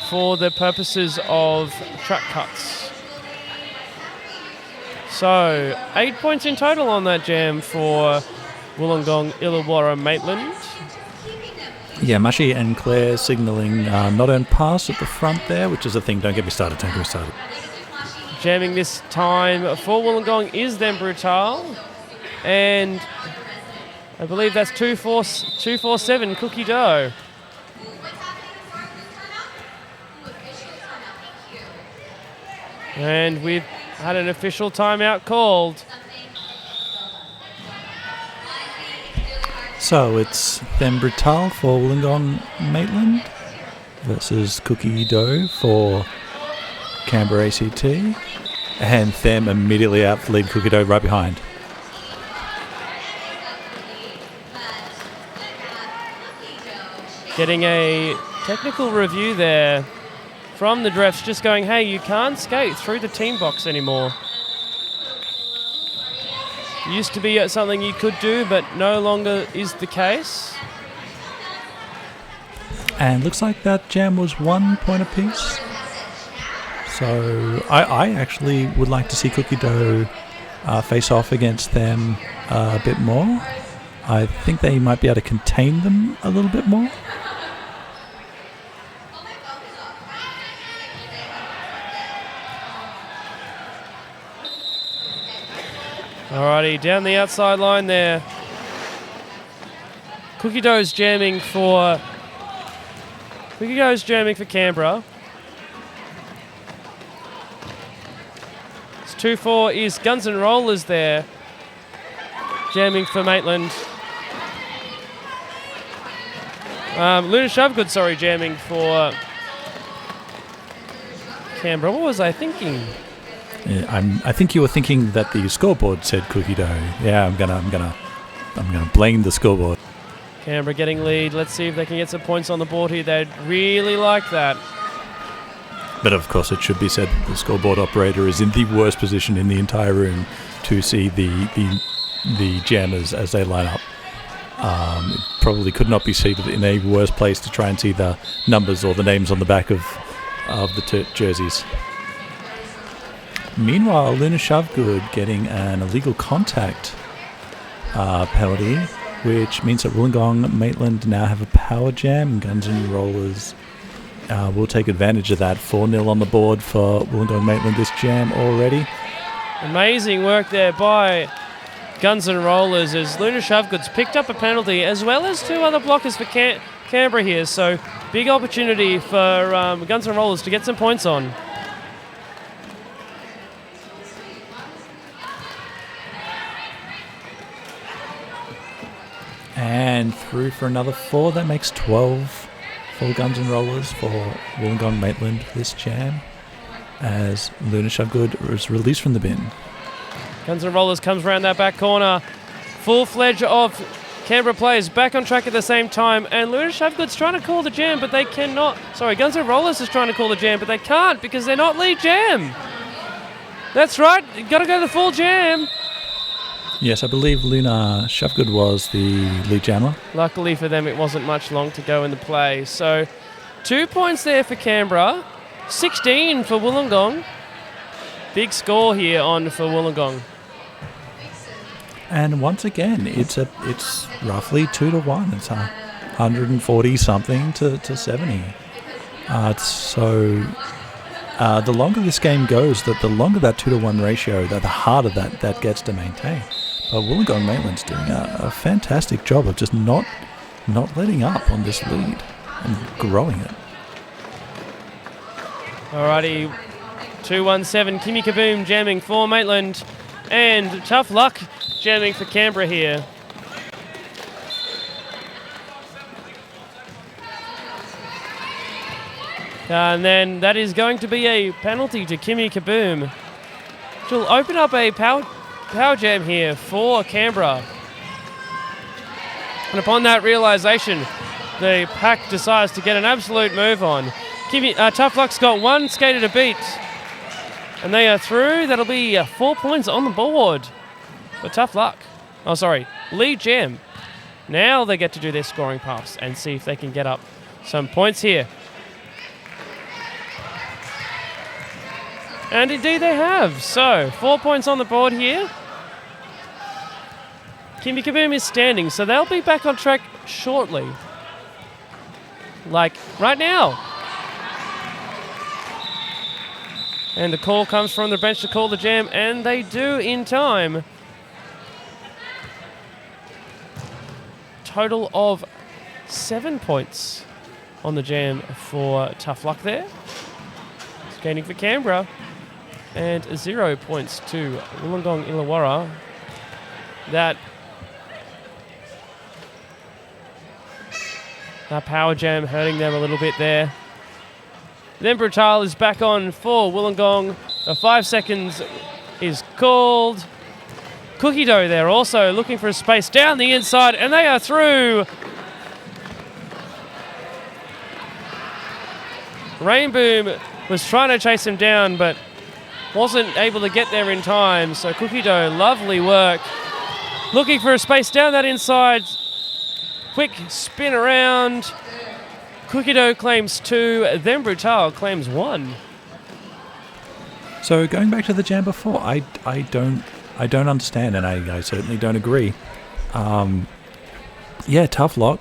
for the purposes of track cuts. So, 8 points in total on that jam for Wollongong Illawarra Maitland. Yeah, Mushy and Claire signalling not earned pass at the front there, which is a thing. Don't get me started. Jamming this time for Wollongong is then Brutal. And I believe that's 247 Cookie Dough. And with had an official timeout called. So it's Them Brutal for Wollongong Maitland versus Cookie Dough for Canberra ACT. And Them immediately out to lead Cookie Dough right behind. Getting a technical review there from the refs, just going, hey, you can't skate through the team box anymore. Used to be something you could do, but no longer is the case. And looks like that jam was 1 point apiece. So I actually would like to see Cookie Dough face off against them a bit more. I think they might be able to contain them a little bit more. Alrighty, down the outside line there. Cookie Dough's jamming for Canberra. It's 2-4 is Guns N' Rollers there, jamming for Maitland. Luna Shovegood, sorry, jamming for Canberra. What was I thinking? Yeah, I think you were thinking that the scoreboard said Cookie Dough. Yeah, I'm gonna blame the scoreboard. Canberra getting lead. Let's see if they can get some points on the board here. They'd really like that. But of course, it should be said the scoreboard operator is in the worst position in the entire room to see the jammers as they line up. It probably could not be seated in a worse place to try and see the numbers or the names on the back of the jerseys. Meanwhile, Luna Shovegood getting an illegal contact penalty, which means that Wollongong Maitland now have a power jam. Guns N' Rollers will take advantage of that. 4-0 on the board for Wollongong Maitland this jam already. Amazing work there by Guns N' Rollers as Luna Shovegood's picked up a penalty as well as 2 other blockers for Canberra here. So big opportunity for Guns N' Rollers to get some points on. And through for another 4. That makes 12 for Guns N' Rollers for Wollongong Maitland this jam as Luna Shovegood is released from the bin. Guns N' Rollers comes around that back corner. Full-fledged of Canberra players back on track at the same time. And Luna Shovegood's trying to call the jam, but they cannot. Sorry, Guns N' Rollers is trying to call the jam, but they can't because they're not lead jam. That's right. You've got to go the full jam. Yes, I believe Luna Shovegood was the lead jammer. Luckily for them, it wasn't much long to go in the play. So 2 points there for Canberra, 16 for Wollongong. Big score here on for Wollongong. And once again, it's roughly 2-1. It's 140 something to 70. The longer this game goes, the longer that 2-1 ratio, the harder that gets to maintain. But Wollongong Maitland's doing a fantastic job of just not letting up on this lead and growing it. Alrighty, 2-1-7, Kimmy Kaboom jamming for Maitland, and Tough Luck jamming for Canberra here. And then that is going to be a penalty to Kimmy Kaboom, which will open up a power jam here for Canberra. And upon that realisation, the pack decides to get an absolute move on. Tough Luck's got 1 skater to beat. And they are through. That'll be 4 points on the board for Tough Luck. Oh, sorry, lead jam. Now they get to do their scoring pass and see if they can get up some points here. And indeed they have. So 4 points on the board here. Kimmy Kaboom is standing, so they'll be back on track shortly. Like right now. And the call comes from the bench to call the jam, and they do in time. Total of 7 points on the jam for Tough Luck there. It's gaining for Canberra. And 0 points to Wollongong Illawarra. That power jam hurting them a little bit there. Then Brutal is back on for Wollongong. 5 seconds is called. Cookie Dough there also looking for a space down the inside, and they are through. Rainboom was trying to chase him down, but wasn't able to get there in time. So Cookie Dough, lovely work. Looking for a space down that inside. Quick spin around. Cookie Dough claims 2, then Brutal claims 1. So going back to the jam before, I don't understand, and I certainly don't agree. Tough Lock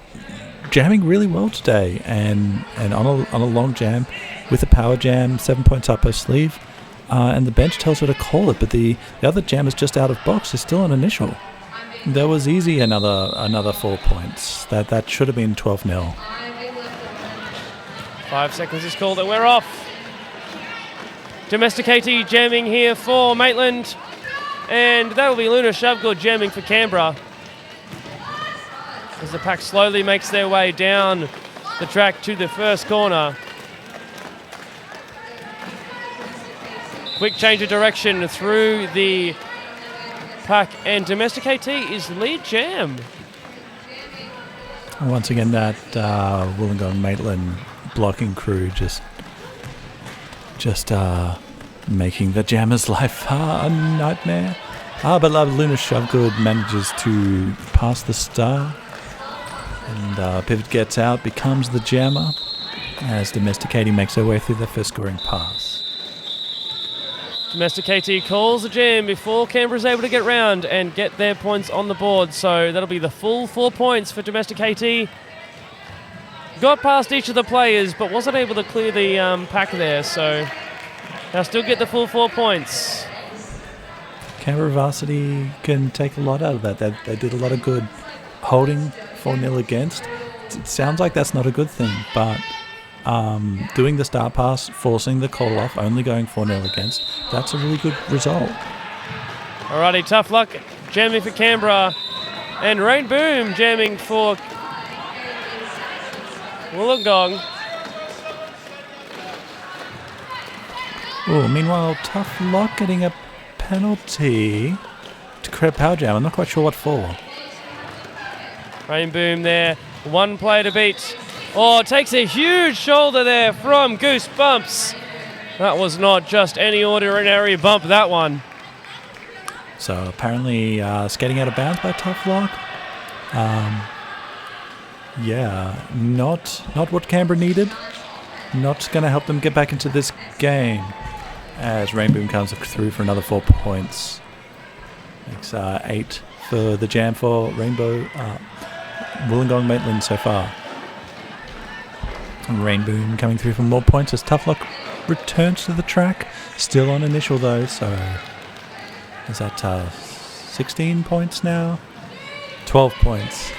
jamming really well today, and on a long jam with a power jam, 7 points up her sleeve, and the bench tells her to call it, but the other jam is just out of box. It's still an initial. There was easy another 4 points. That should have been 12-0. 5 seconds is called and we're off. Domesticate jamming here for Maitland. And that will be Luna Shavgood jamming for Canberra. As the pack slowly makes their way down the track to the first corner. Quick change of direction through the pack, and Domesticate is lead jam. Once again, that Wollongong Maitland blocking crew just making the jammer's life a nightmare. But Luna Shavgood manages to pass the star, and Pivot gets out, becomes the jammer, as Domesticate makes her way through the first scoring pass. Domesticate calls the jam before Canberra's able to get round and get their points on the board. So that'll be the full 4 points for Domesticate. Got past each of the players, but wasn't able to clear the pack there. So they'll still get the full 4 points. Canberra Varsity can take a lot out of that. They did a lot of good holding 4-0 against. It sounds like that's not a good thing, but doing the star pass, forcing the call off, only going 4-0 against, that's a really good result. Alrighty, Tough Luck jamming for Canberra, and Rain Boom jamming for Wollongong. Meanwhile, Tough Luck getting a penalty to create power jam. I'm not quite sure what for. Rain Boom there, one player to beat. Oh, takes a huge shoulder there from Goosebumps. That was not just any ordinary bump, that one. So apparently skating out of bounds by Tough Luck. Not what Canberra needed. Not going to help them get back into this game. As Rainbow comes through for another 4 points. Makes 8 for the jam for Rainbow. Wollongong Maitland so far. Rainboom coming through for more points as Tough Luck returns to the track. Still on initial though, so is that 16 points now? 12 points.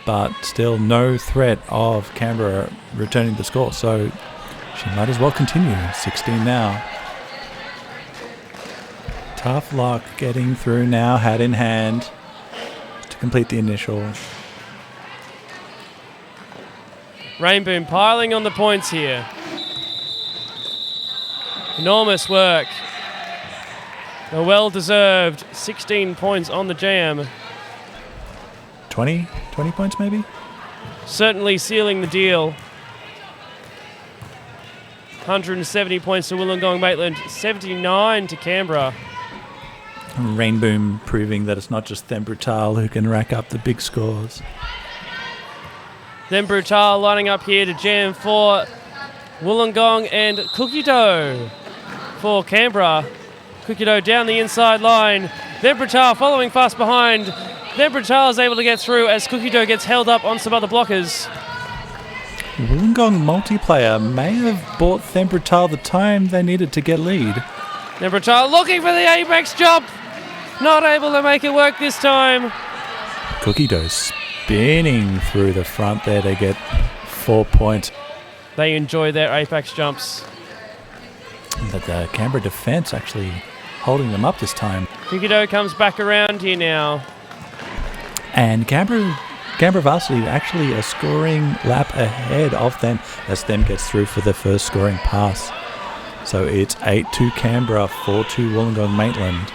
But still no threat of Canberra returning the score, so she might as well continue. 16 now. Tough Luck getting through now, hat in hand, to complete the initial. Rainboom piling on the points here. Enormous work. A well-deserved 16 points on the jam. 20 points maybe? Certainly sealing the deal. 170 points to Wollongong Maitland, 79 to Canberra. Rainboom proving that it's not just Them Brutal who can rack up the big scores. Then Brutal lining up here to jam for Wollongong, and Cookie Dough for Canberra. Cookie Dough down the inside line. Then Brutal following fast behind. Then Brutal is able to get through as Cookie Dough gets held up on some other blockers. Wollongong multiplayer may have bought Them Brutal the time they needed to get lead. Then Brutal looking for the apex jump. Not able to make it work this time. Cookie Dough spinning through the front there to get 4 points. They enjoy their apex jumps. That the Canberra defence actually holding them up this time. Kukido comes back around here now. And Canberra Varsity actually a scoring lap ahead of them as them gets through for the first scoring pass. So it's 8-2 Canberra, 4-2 Wollongong Maitland.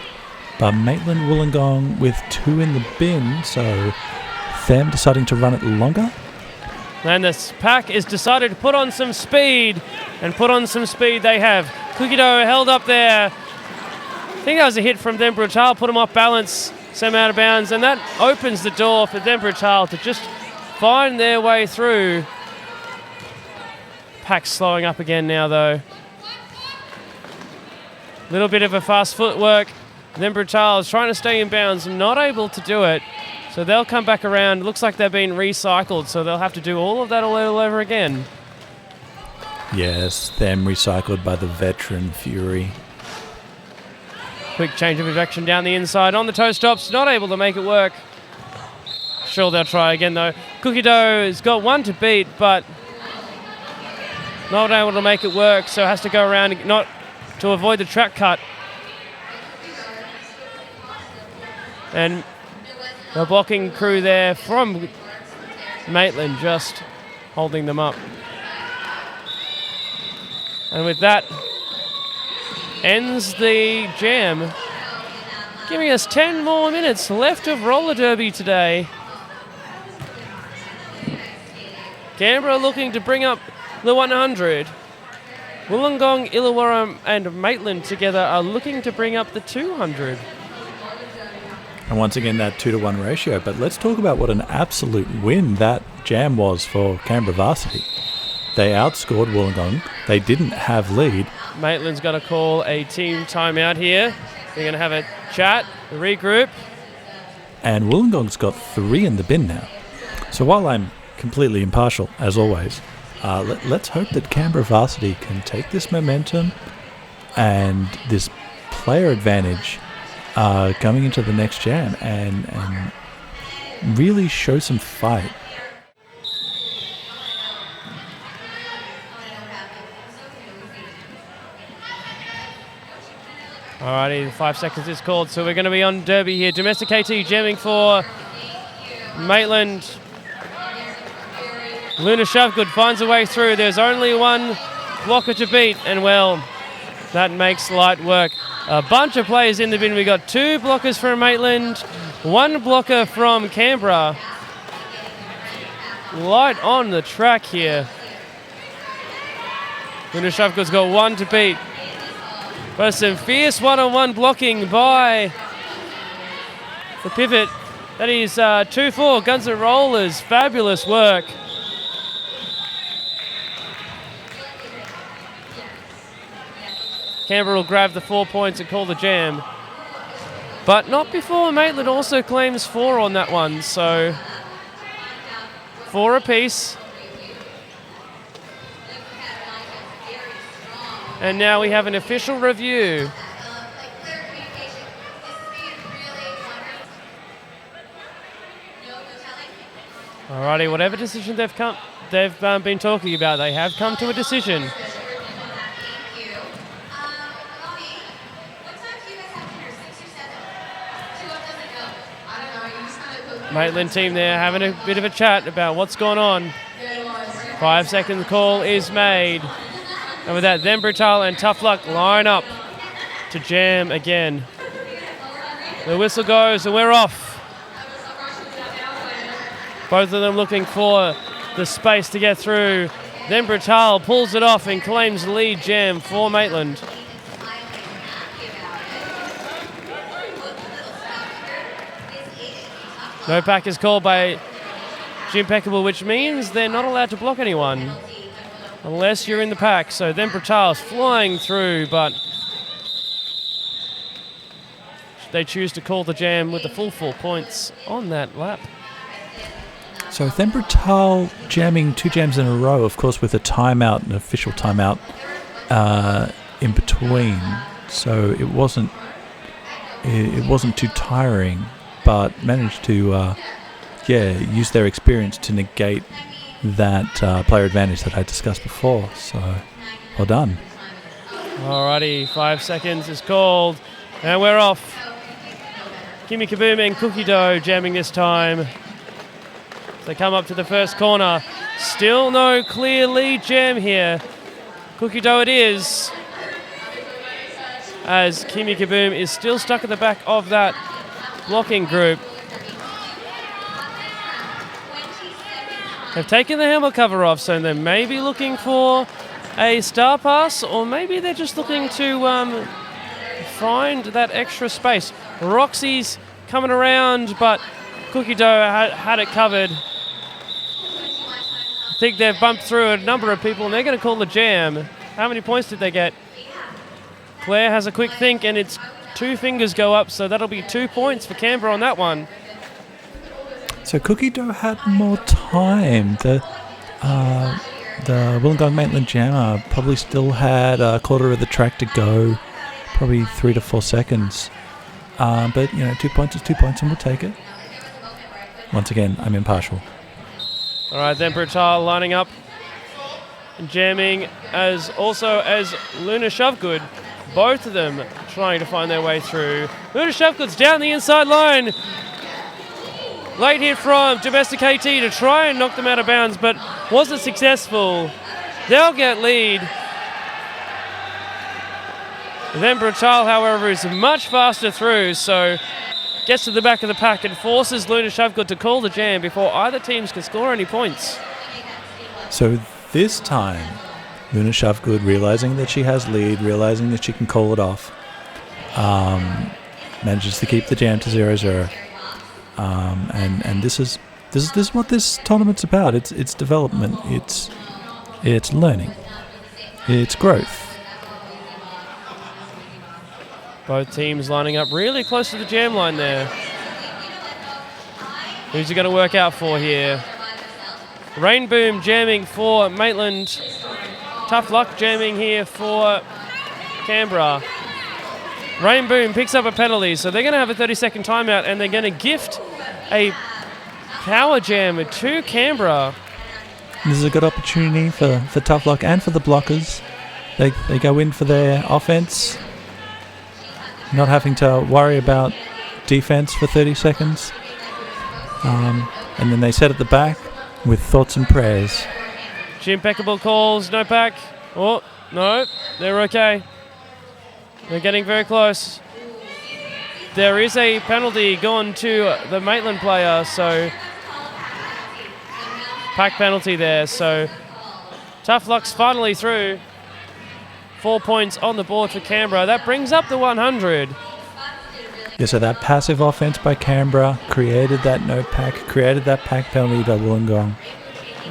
But Maitland Wollongong with 2 in the bin, so them deciding to run it longer. And this pack is decided to put on some speed, and put on some speed they have. Kukido held up there. I think that was a hit from Them Brutal, put him off balance, sent him out of bounds, and that opens the door for Them Brutal to just find their way through. Pack's slowing up again now, though. Little bit of a fast footwork. Them Brutal is trying to stay in bounds, not able to do it. So they'll come back around. Looks like they've been recycled, so they'll have to do all of that all over again. Yes, them recycled by the veteran Fury. Quick change of direction down the inside on the toe stops, not able to make it work. Sure, they'll try again though. Kukido has got 1 to beat, but not able to make it work, so has to go around not to avoid the track cut. And the blocking crew there from Maitland just holding them up. And with that, ends the jam, giving us 10 more minutes left of roller derby today. Canberra looking to bring up the 100. Wollongong, Illawarra and Maitland together are looking to bring up the 200. And once again, that 2-to-1 ratio. But let's talk about what an absolute win that jam was for Canberra Varsity. They outscored Wollongong. They didn't have lead. Maitland's going to call a team timeout here. They're going to have a chat, a regroup. And Wollongong's got 3 in the bin now. So while I'm completely impartial, as always, let's hope that Canberra Varsity can take this momentum and this player advantage coming into the next jam and really show some fight. Alrighty, 5 seconds is called, so we're going to be on derby here. Domestic KT jamming for Maitland. Luna Shavgood finds a way through. There's only 1 blocker to beat, and well, that makes light work. A bunch of players in the bin. We got 2 blockers from Maitland, 1 blocker from Canberra. Light on the track here. Luna Shavgood's got 1 to beat. But some fierce one-on-one blocking by the pivot. That is 2-4 Guns N' Rollers. Fabulous work. Canberra will grab the 4 points and call the jam. But not before Maitland also claims 4 on that one. So 4 apiece. And now we have an official review. Alrighty, whatever decision they've been talking about, they have come to a decision. Maitland team there having a bit of a chat about what's going on. 5 second call is made. And with that, Them Brutal and Tough Luck line up to jam again. The whistle goes and we're off. Both of them looking for the space to get through. Them Brutal pulls it off and claims lead jam for Maitland. No pack is called by Jim Peckable, which means they're not allowed to block anyone unless you're in the pack. So then Brutal's flying through, but they choose to call the jam with the full 4 points on that lap. So then Brutal jamming 2 jams in a row, of course, with a timeout, an official timeout in between. So it wasn't too tiring, but managed to use their experience to negate that player advantage that I discussed before. So well done. Alrighty, 5 seconds is called, and we're off. Kimmy Kaboom and Cookie Dough jamming this time. They come up to the first corner. Still no clear lead jam here. Cookie Dough it is, as Kimmy Kaboom is still stuck at the back of that blocking group. They've taken the helmet cover off, so they may be looking for a star pass, or maybe they're just looking to find that extra space. Roxy's coming around, but Cookie Dough had it covered. I think they've bumped through a number of people, and they're going to call the jam. How many points did they get? Claire has a quick think, and it's 2 fingers go up, so that'll be 2 points for Canberra on that one. So Cookie Dough had more time. The Wollongong Maitland Jammer probably still had a quarter of the track to go, probably 3 to 4 seconds. But 2 points is 2 points, and we'll take it. Once again, I'm impartial. All right, then Brutal lining up and jamming as Luna Shovegood. Both of them trying to find their way through. Luna Shovegood's down the inside line. Late hit from Domestic AT to try and knock them out of bounds, but wasn't successful. They'll get lead. Then Brutal, however, is much faster through, so gets to the back of the pack and forces Luna Shovegood to call the jam before either teams can score any points. So this time, Luna Shovegood, realizing that she has lead, realizing that she can call it off, manages to keep the jam to 0-0. And this is what this tournament's about. It's development. It's learning. It's growth. Both teams lining up really close to the jam line there. Who's it going to work out for here? Rain Boom jamming for Maitland. Tough Luck jamming here for Canberra. Rain Boom picks up a penalty, so they're going to have a 30-second timeout, and they're going to gift a power jam to Canberra. This is a good opportunity for Tough Luck and for the blockers. They go in for their offense, not having to worry about defense for 30 seconds. And then they set at the back with thoughts and prayers. Impeccable calls, no pack. Oh, no, they're okay. They're getting very close. There is a penalty gone to the Maitland player, so pack penalty there. So Tough Luck's finally through. 4 points on the board for Canberra. That brings up the 100. Yeah, so that passive offense by Canberra created that no pack, created that pack penalty by Wollongong.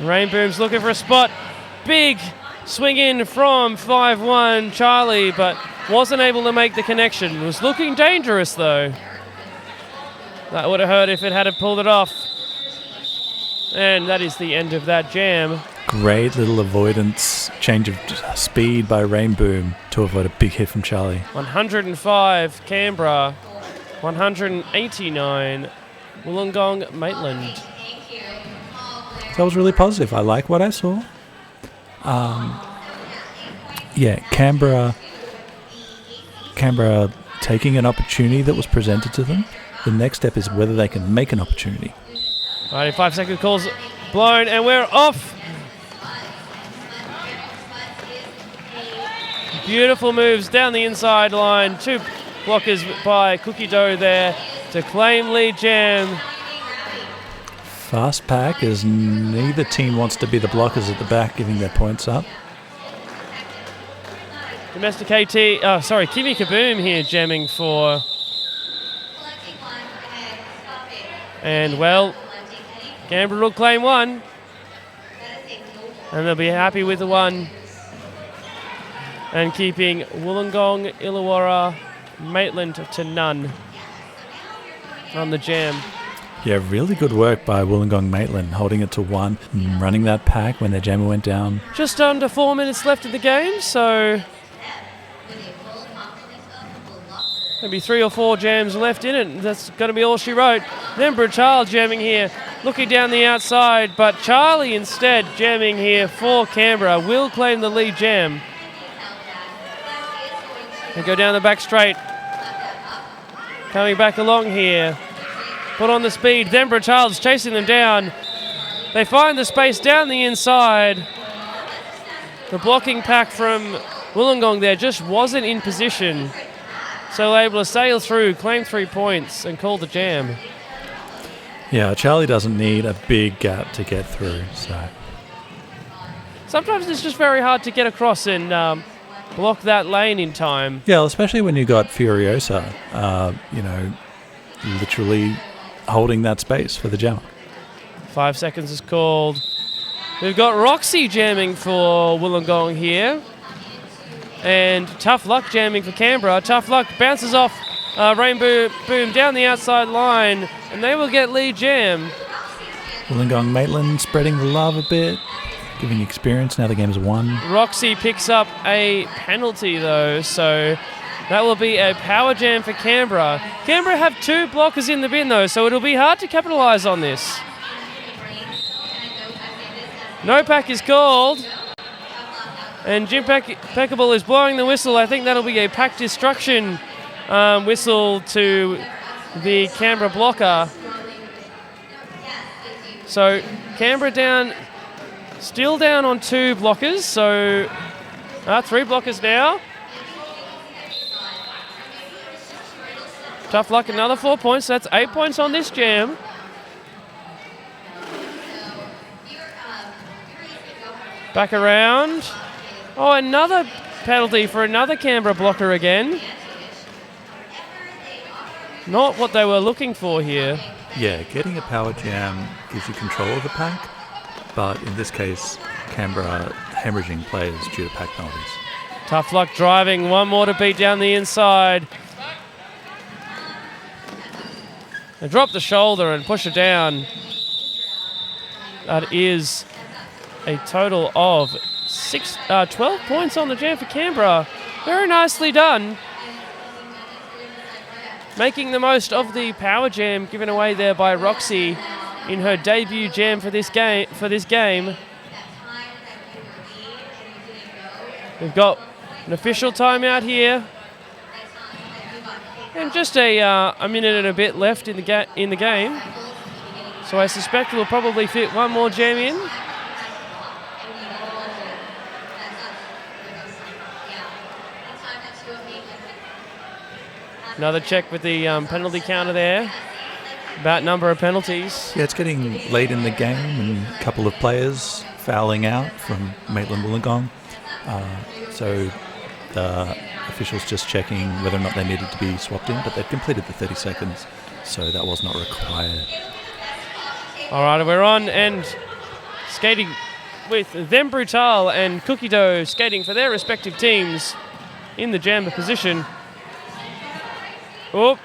Rain Boom's looking for a spot. Big swing in from 5-1 Charlie, but wasn't able to make the connection. Was looking dangerous though. That would have hurt if it had pulled it off. And that is the end of that jam. Great little avoidance, change of speed by Rain Boom to avoid a big hit from Charlie. 105 Canberra, 189 Wollongong Maitland. That was really positive. I like what I saw. Canberra taking an opportunity that was presented to them. The next step is whether they can make an opportunity. Alright, 5-second calls blown, and we're off. Beautiful moves down the inside line. 2 blockers by Cookie Dough there to claim lead jam. Fast pack, as neither team wants to be the blockers at the back giving their points up. Domestic AT, Kimmy Kaboom here jamming for. And well, Canberra will claim 1. And they'll be happy with the 1. And keeping Wollongong Illawarra Maitland to none on the jam. Yeah, really good work by Wollongong Maitland, holding it to 1, running that pack when their jammer went down. Just under 4 minutes left of the game, so maybe 3 or 4 jams left in it. That's going to be all she wrote. Then Brutal jamming here, looking down the outside, but Charlie instead jamming here for Canberra will claim the lead jam. They go down the back straight. Coming back along here. Put on the speed. Then Brutal's chasing them down. They find the space down the inside. The blocking pack from Wollongong there just wasn't in position. So able to sail through, claim 3 points, and call the jam. Yeah, Charlie doesn't need a big gap to get through, so... Sometimes it's just very hard to get across and block that lane in time. Yeah, especially when you got Furiosa, literally holding that space for the jammer. 5 seconds is called. We've got Roxy jamming for Wollongong here. And Tough Luck jamming for Canberra. Tough Luck bounces off Rainbow Boom down the outside line, and they will get lead jam. Wollongong Maitland spreading the love a bit, giving experience. Now the game's won. Roxy picks up a penalty though, so that will be a power jam for Canberra. Canberra have 2 blockers in the bin though, so it'll be hard to capitalise on this. No pack is called. And Jim Peckable is blowing the whistle. I think that'll be a pack destruction whistle to the Canberra blocker. So Canberra down, still down on 2 blockers. So 3 blockers now. Tough Luck, another 4 points. That's 8 points on this jam. Back around. Oh, another penalty for another Canberra blocker again. Not what they were looking for here. Yeah, getting a power jam gives you control of the pack, but in this case, Canberra hemorrhaging players due to pack penalties. Tough Luck driving, one more to beat down the inside. They drop the shoulder and push it down. That is a total of 12 points on the jam for Canberra. Very nicely done. Making the most of the power jam given away there by Roxy in her debut jam for this game. We've got an official timeout here. And just a minute and a bit left in the game. So I suspect we'll probably fit one more jam in. Another check with the penalty counter there. About number of penalties. Yeah, it's getting late in the game and a couple of players fouling out from Maitland Wollongong. So the officials just checking whether or not they needed to be swapped in, but they've completed the 30 seconds, so that was not required. All right, we're on and skating with Them Brutal and Cookie Dough skating for their respective teams in the jammer position. Oh.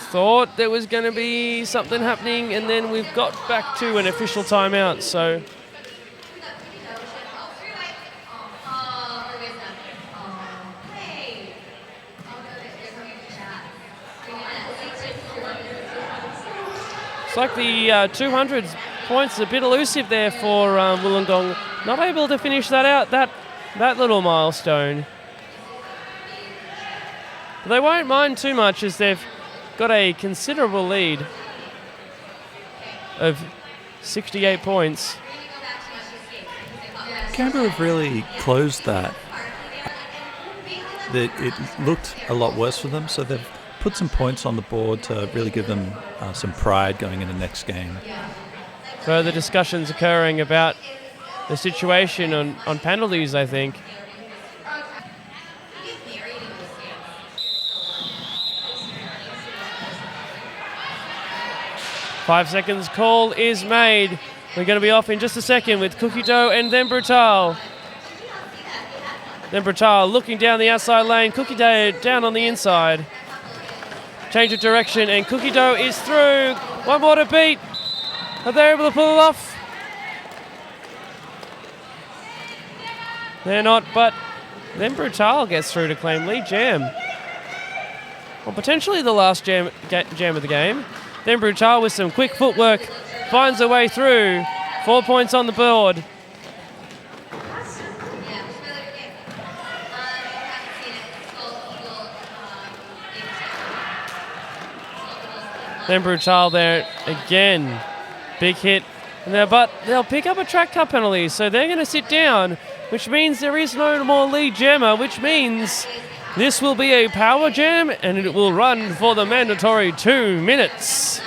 Thought there was going to be something happening, and then we've got back to an official timeout, so... It's like the 200 points a bit elusive there for Wollongong. Not able to finish that out, that little milestone. But they won't mind too much as they've got a considerable lead of 68 points. Canberra have really closed that. It looked a lot worse for them, so they've put some points on the board to really give them some pride going into next game. Further discussions occurring about the situation on penalties, I think. Five seconds call is made. We're going to be off in just a second with Cookie Dough and Them Brutal. Them Brutal looking down the outside lane. Cookie Dough down on the inside. Change of direction and Cookie Dough is through. One more to beat. Are they able to pull it off? They're not, but Them Brutal gets through to claim lead jam. Well, potentially the last jam of the game. Then Brutal with some quick footwork finds a way through. 4 points on the board. Then Brutal there again. Big hit. But they'll pick up a track cut penalty, so they're going to sit down, which means there is no more lead jammer, which means this will be a power jam and it will run for the mandatory 2 minutes.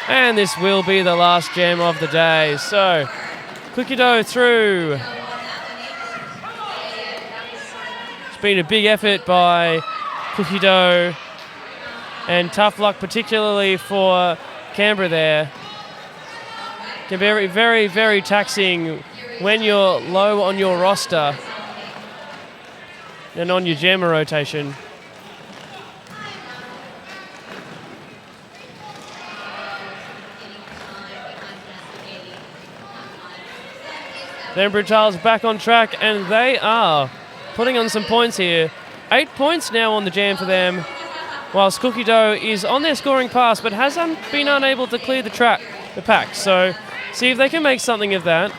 And this will be the last jam of the day. So, Cookie Dough through. It's been a big effort by Cookie Dough and tough luck, particularly for Canberra there. Can be very, very, very taxing when you're low on your roster and on your jammer rotation. Then Brutal's back on track, and they are putting on some points here. 8 points now on the jam for them, whilst Cookie Dough is on their scoring pass but has been unable to clear the pack. So see if they can make something of that.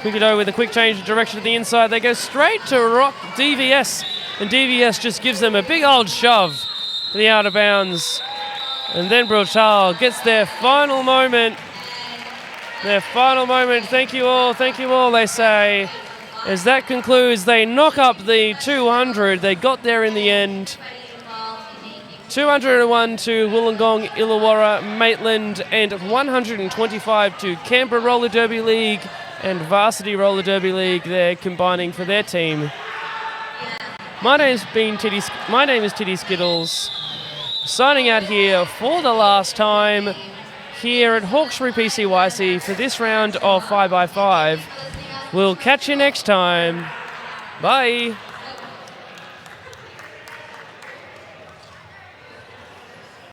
Cookie Dough with a quick change of direction to the inside. They go straight to rock DVS, and DVS just gives them a big old shove to the out of bounds. And then Brutal gets their final moment. Their final moment. Thank you all, they say. As that concludes, they knock up the 200. They got there in the end. 201 to Woolongong Illawarra Maitland, and 125 to Canberra Roller Derby League and Varsity Roller Derby League. They're combining for their team. My name is Titty Skittles. Signing out here for the last time here at Hawkesbury PCYC for this round of 5x5. We'll catch you next time. Bye.